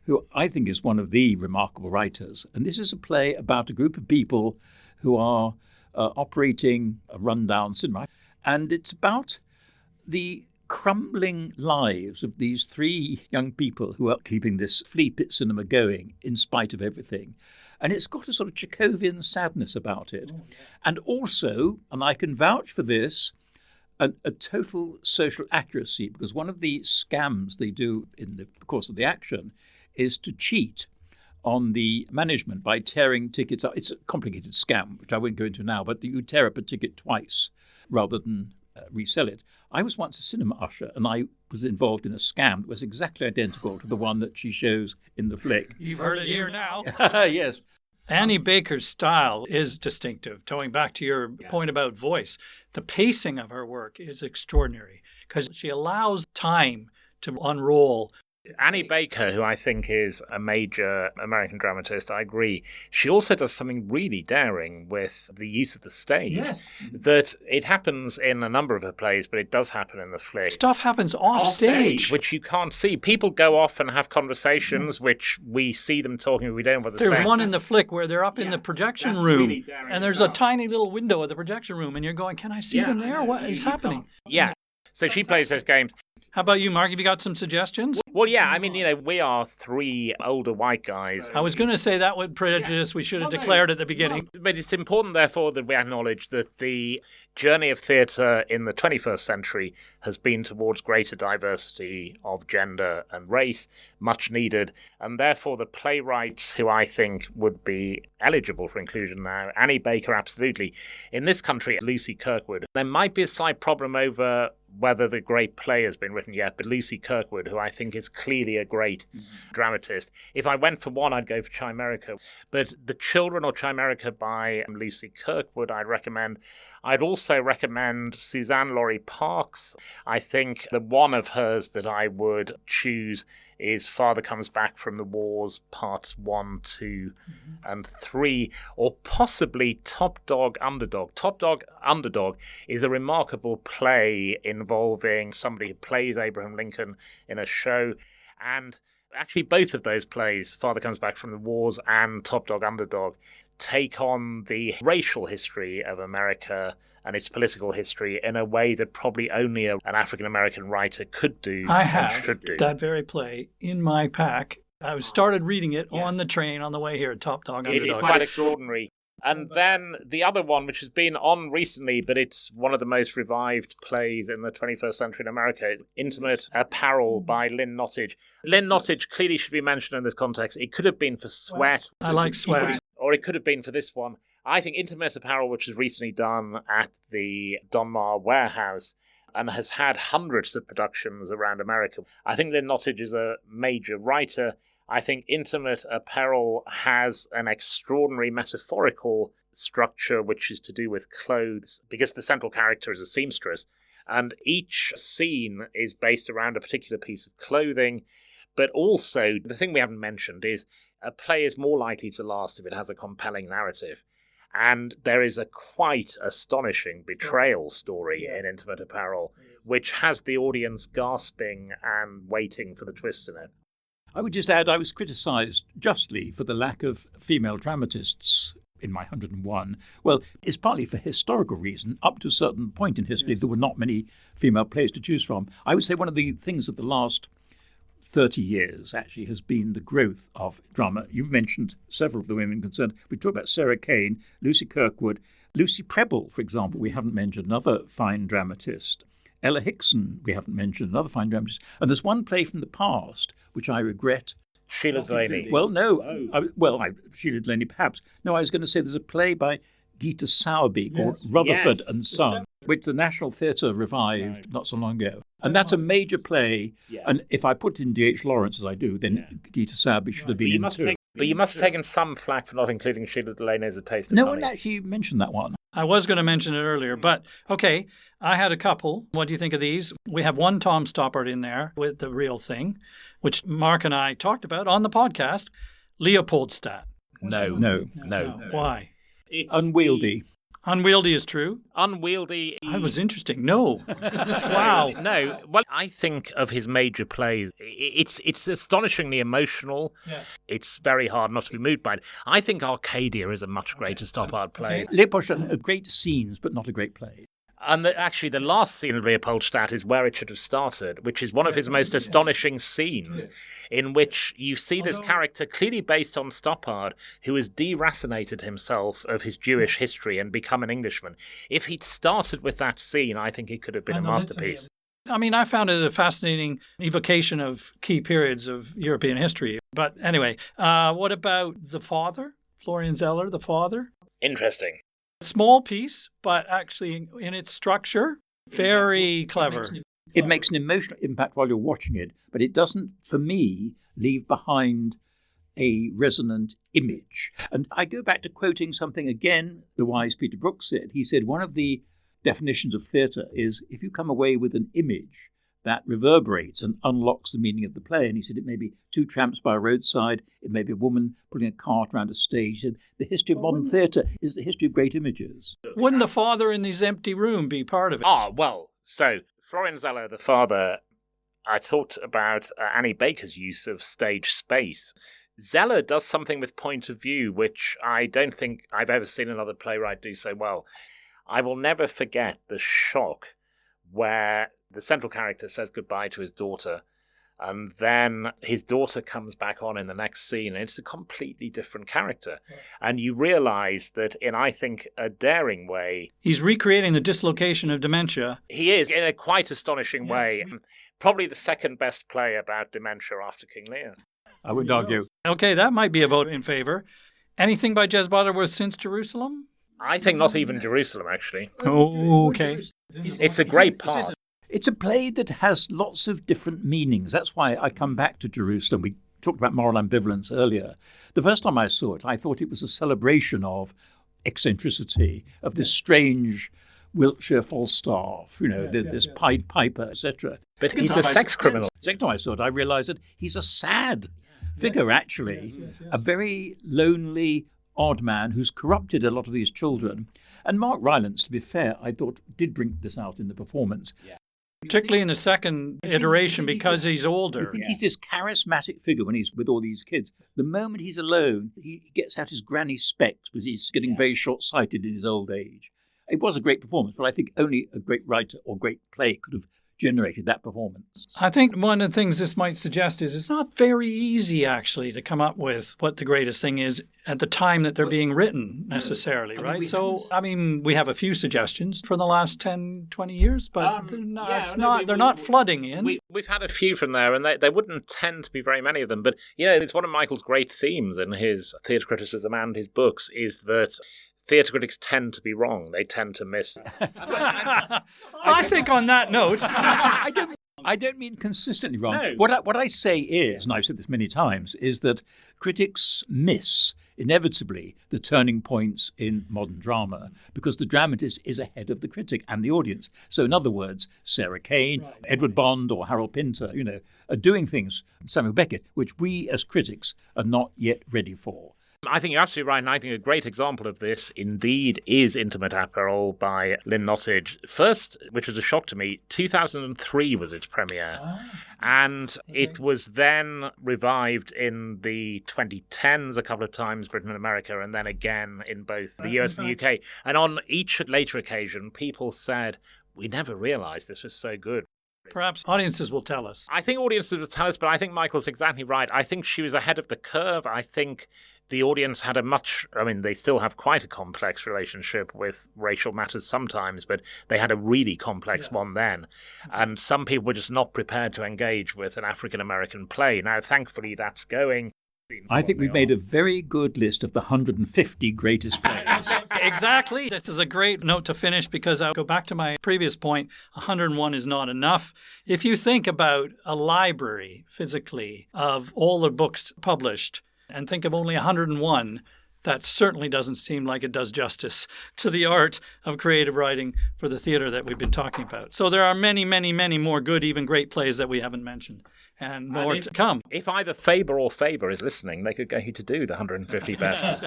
[SPEAKER 3] who I think is one of the remarkable writers. And this is a play about a group of people who are operating a rundown cinema. And it's about the crumbling lives of these three young people who are keeping this flea pit cinema going in spite of everything. And it's got a sort of Chekhovian sadness about it. Oh, yeah. And also, and I can vouch for this, a total social accuracy, because one of the scams they do in the course of the action is to cheat on the management by tearing tickets up. It's a complicated scam, which I won't go into now, but you tear up a ticket twice rather than resell it. I was once a cinema usher, and I was involved in a scam that was exactly identical to the one that she shows in the flick.
[SPEAKER 1] You've heard it here now.
[SPEAKER 3] Yes.
[SPEAKER 1] Annie Baker's style is distinctive. Going back to your point about voice, the pacing of her work is extraordinary because she allows time to unroll.
[SPEAKER 2] Annie Baker, who I think is a major American dramatist, I agree. She also does something really daring with the use of the stage. Yes. That it happens in a number of her plays, but it does happen in the flick.
[SPEAKER 1] Stuff happens off stage.
[SPEAKER 2] Which you can't see. People go off and have conversations, which we see them talking, but we don't know what they're saying.
[SPEAKER 1] There's one in the flick where they're up in the projection room, really and there's a tiny little window at the projection room, and you're going, can I see them there? What is happening?
[SPEAKER 2] Yeah. So she plays those games.
[SPEAKER 1] How about you, Mark? Have you got some suggestions?
[SPEAKER 2] Well, yeah. I mean, we are three older white guys.
[SPEAKER 1] I was going to say that would prejudice. We should have declared at the beginning.
[SPEAKER 2] But it's important, therefore, that we acknowledge that the journey of theatre in the 21st century has been towards greater diversity of gender and race, much needed. And therefore, the playwrights who I think would be eligible for inclusion now, Annie Baker, absolutely. In this country, Lucy Kirkwood. There might be a slight problem over whether the great play has been written yet, but Lucy Kirkwood, who I think is clearly a great dramatist. If I went for one, I'd go for Chimerica. But The Children or Chimerica by Lucy Kirkwood, I'd recommend. I'd also recommend Suzanne Laurie Parks. I think the one of hers that I would choose is Father Comes Back from the Wars, Parts 1, 2, and 3, or possibly Top Dog, Underdog. Top Dog, Underdog is a remarkable play involving somebody who plays Abraham Lincoln in a show. And actually both of those plays, Father Comes Back from the Wars and Top Dog, Underdog, take on the racial history of America and its political history in a way that probably only an African-American writer could do and should do.
[SPEAKER 1] That very play in my pack. I started reading it on the train on the way here, Top Dog, Underdog.
[SPEAKER 2] It is quite extraordinary. And then the other one, which has been on recently, but it's one of the most revived plays in the 21st century in America, Intimate Apparel by Lynn Nottage. Lynn Nottage clearly should be mentioned in this context. It could have been for Sweat.
[SPEAKER 1] I like Sweat.
[SPEAKER 2] Or it could have been for this one. I think Intimate Apparel, which was recently done at the Donmar Warehouse and has had hundreds of productions around America. I think Lynn Nottage is a major writer. I think Intimate Apparel has an extraordinary metaphorical structure which is to do with clothes, because the central character is a seamstress, and each scene is based around a particular piece of clothing. But also, the thing we haven't mentioned is a play is more likely to last if it has a compelling narrative. And there is a quite astonishing betrayal story in Intimate Apparel, which has the audience gasping and waiting for the twists in it.
[SPEAKER 3] I would just add I was criticised justly for the lack of female dramatists in my 101. Well, it's partly for historical reason. Up to a certain point in history, there were not many female plays to choose from. I would say one of the things of the last 30 years actually has been the growth of drama. You mentioned several of the women concerned. We talked about Sarah Kane, Lucy Kirkwood, Lucy Preble, for example. We haven't mentioned, another fine dramatist. Ella Hickson, we haven't mentioned, another fine dramatist. And there's one play from the past which I regret.
[SPEAKER 2] Sheila Delaney.
[SPEAKER 3] Well, no. Sheila Delaney, perhaps. No, I was going to say there's a play by Gita Sowerby called Rutherford and Son, which the National Theatre revived not so long ago. And that's a major play. Yeah. And if I put in D.H. Lawrence, as I do, then Gita Sowerby should have been in too.
[SPEAKER 2] But you must have taken some flack for not including Sheila Delaney as A Taste of
[SPEAKER 3] No
[SPEAKER 2] Honey.
[SPEAKER 3] one actually mentioned that one.
[SPEAKER 1] I was going to mention it earlier, but okay, I had a couple. What do you think of these? We have one Tom Stoppard in there with The Real Thing, which Mark and I talked about on the podcast, Leopoldstadt.
[SPEAKER 2] No.
[SPEAKER 1] Why?
[SPEAKER 2] It's
[SPEAKER 3] unwieldy.
[SPEAKER 1] Unwieldy is true.
[SPEAKER 2] Unwieldy.
[SPEAKER 1] That was interesting. No. Wow.
[SPEAKER 2] No. Well, I think of his major plays. It's astonishingly emotional. Yes. It's very hard not to be moved by it. I think Arcadia is a much greater Stoppard play.
[SPEAKER 3] Leopoldstadt, great scenes, but not a great play.
[SPEAKER 2] And actually, the last scene of Leopoldstadt is where it should have started, which is one of his most astonishing scenes, in which you see this character clearly based on Stoppard, who has deracinated himself of his Jewish history and become an Englishman. If he'd started with that scene, I think it could have been a masterpiece.
[SPEAKER 1] I mean, I found it a fascinating evocation of key periods of European history. But anyway, what about the father? Florian Zeller, the father?
[SPEAKER 2] Interesting.
[SPEAKER 1] Small piece, but actually in its structure, very clever.
[SPEAKER 3] It makes an emotional impact while you're watching it, but it doesn't, for me, leave behind a resonant image. And I go back to quoting something again the wise Peter Brooks said. He said one of the definitions of theatre is if you come away with an image that reverberates and unlocks the meaning of the play. And he said it may be two tramps by a roadside, it may be a woman pulling a cart around a stage. He said the history of modern theatre is the history of great images.
[SPEAKER 1] Wouldn't the father in his empty room be part of it?
[SPEAKER 2] So Florian Zeller, the father, I talked about Annie Baker's use of stage space. Zeller does something with point of view, which I don't think I've ever seen another playwright do so well. I will never forget the shock where the central character says goodbye to his daughter, and then his daughter comes back on in the next scene, and it's a completely different character. Yeah. And you realise that in, I think, a daring way...
[SPEAKER 1] He's recreating the dislocation of dementia.
[SPEAKER 2] He is, in a quite astonishing way. Probably the second best play about dementia after King Lear.
[SPEAKER 3] I would argue.
[SPEAKER 1] Okay, that might be a vote in favour. Anything by Jez Butterworth since Jerusalem?
[SPEAKER 2] I think not even Jerusalem, actually.
[SPEAKER 1] Oh, okay.
[SPEAKER 2] It's a great part.
[SPEAKER 3] It's a play that has lots of different meanings. That's why I come back to Jerusalem. We talked about moral ambivalence earlier. The first time I saw it, I thought it was a celebration of eccentricity, of this strange Wiltshire Falstaff, this Pied Piper, etc.
[SPEAKER 2] But he's a sex criminal.
[SPEAKER 3] Second time I saw it, I realised that he's a sad figure, actually. A very lonely, odd man who's corrupted a lot of these children. And Mark Rylance, to be fair, I thought did bring this out in the performance. Yeah.
[SPEAKER 1] Particularly in the second iteration because he's older.
[SPEAKER 3] I think he's this charismatic figure when he's with all these kids. The moment he's alone, he gets out his granny specs because he's getting very short-sighted in his old age. It was a great performance, but I think only a great writer or great play could have generated that performance.
[SPEAKER 1] I think one of the things this might suggest is it's not very easy, actually, to come up with what the greatest thing is at the time that they're being written, necessarily, right? We have a few suggestions for the last 10, 20 years, but they're not flooding in.
[SPEAKER 2] We've had a few from there, and they wouldn't tend to be very many of them. But, it's one of Michael's great themes in his theatre criticism and his books is that theatre critics tend to be wrong. They tend to miss.
[SPEAKER 1] I think on that note...
[SPEAKER 3] I don't mean consistently wrong. No. What I say is, and I've said this many times, is that critics miss, inevitably, the turning points in modern drama because the dramatist is ahead of the critic and the audience. So in other words, Sarah Kane, Edward Bond or Harold Pinter, are doing things, Samuel Beckett, which we as critics are not yet ready for.
[SPEAKER 2] I think you're absolutely right, and I think a great example of this indeed is Intimate Apparel by Lynn Nottage. First, which was a shock to me, 2003 was its premiere, and it was then revived in the 2010s a couple of times, Britain and America, and then again in both the US and the UK. And on each later occasion, people said, we never realised this was so good.
[SPEAKER 1] Perhaps audiences will tell us.
[SPEAKER 2] I think audiences will tell us, but I think Michael's exactly right. I think she was ahead of the curve. I think the audience had they still have quite a complex relationship with racial matters sometimes, but they had a really complex one then. And some people were just not prepared to engage with an African-American play. Now, thankfully, that's going.
[SPEAKER 3] I think we've made a very good list of the 150 greatest plays.
[SPEAKER 1] Exactly. This is a great note to finish because I'll go back to my previous point. 101 is not enough. If you think about a library physically of all the books published and think of only 101, that certainly doesn't seem like it does justice to the art of creative writing for the theater that we've been talking about. So there are many, many, many more good, even great plays that we haven't mentioned. And more to come.
[SPEAKER 2] If either Faber or Faber is listening, they could get you to do the 150 best.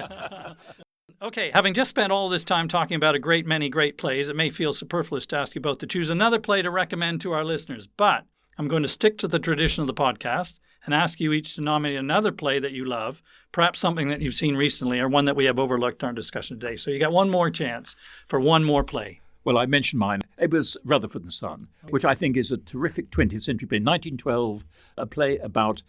[SPEAKER 1] Okay, having just spent all this time talking about a great many great plays, it may feel superfluous to ask you both to choose another play to recommend to our listeners. But I'm going to stick to the tradition of the podcast and ask you each to nominate another play that you love, perhaps something that you've seen recently or one that we have overlooked in our discussion today. So you got one more chance for one more play.
[SPEAKER 3] Well, I mentioned mine. It was Rutherford and Son, which I think is a terrific 20th century play. 1912, a play about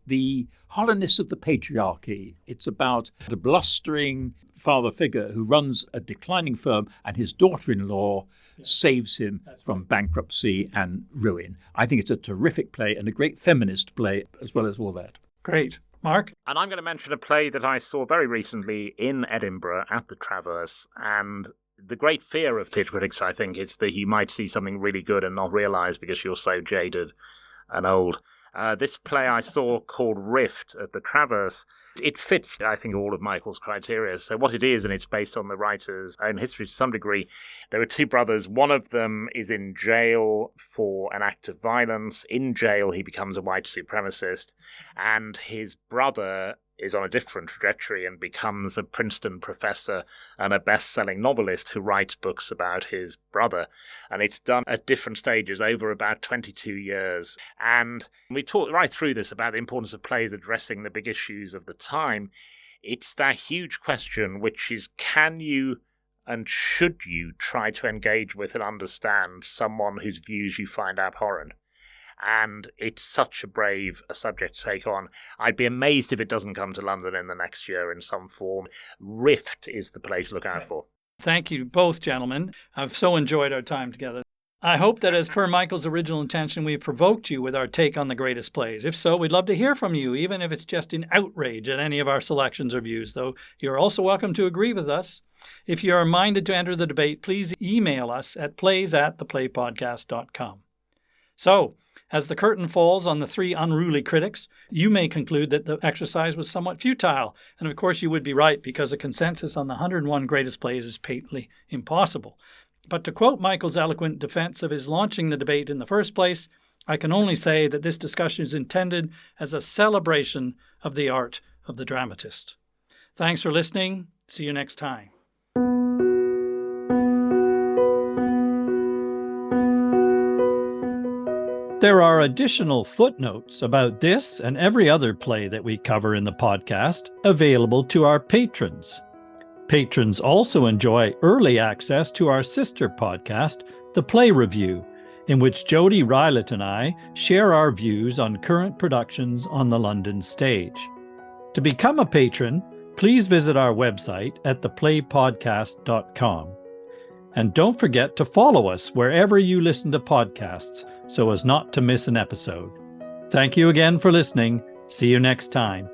[SPEAKER 3] the hollowness of the patriarchy. It's about a blustering father figure who runs a declining firm, and his daughter-in-law saves him from bankruptcy and ruin. I think it's a terrific play and a great feminist play as well as all that.
[SPEAKER 1] Great. Mark?
[SPEAKER 2] And I'm going to mention a play that I saw very recently in Edinburgh at the Traverse, and the great fear of theatre critics, I think, is that you might see something really good and not realise because you're so jaded and old. This play I saw called Rift at the Traverse, it fits, I think, all of Michael's criteria. So what it is, and it's based on the writer's own history to some degree, there are two brothers. One of them is in jail for an act of violence. In jail, he becomes a white supremacist, and his brother is on a different trajectory and becomes a Princeton professor and a best-selling novelist who writes books about his brother. And it's done at different stages over about 22 years. And we talked right through this about the importance of plays addressing the big issues of the time. It's that huge question, which is, can you and should you try to engage with and understand someone whose views you find abhorrent? And it's such a brave subject to take on. I'd be amazed if it doesn't come to London in the next year in some form. Rift is the play to look out for.
[SPEAKER 1] Thank you both, gentlemen. I've so enjoyed our time together. I hope that as per Michael's original intention, we've provoked you with our take on the greatest plays. If so, we'd love to hear from you, even if it's just in outrage at any of our selections or views, though you're also welcome to agree with us. If you are minded to enter the debate, please email us at plays@theplaypodcast.com. So, as the curtain falls on the three unruly critics, you may conclude that the exercise was somewhat futile. And of course you would be right, because a consensus on the 101 greatest plays is patently impossible. But to quote Michael's eloquent defense of his launching the debate in the first place, I can only say that this discussion is intended as a celebration of the art of the dramatist. Thanks for listening. See you next time. There are additional footnotes about this and every other play that we cover in the podcast available to our patrons. Patrons also enjoy early access to our sister podcast, The Play Review, in which Jody Rylett and I share our views on current productions on the London stage. To become a patron, please visit our website at theplaypodcast.com. And don't forget to follow us wherever you listen to podcasts so as not to miss an episode. Thank you again for listening. See you next time.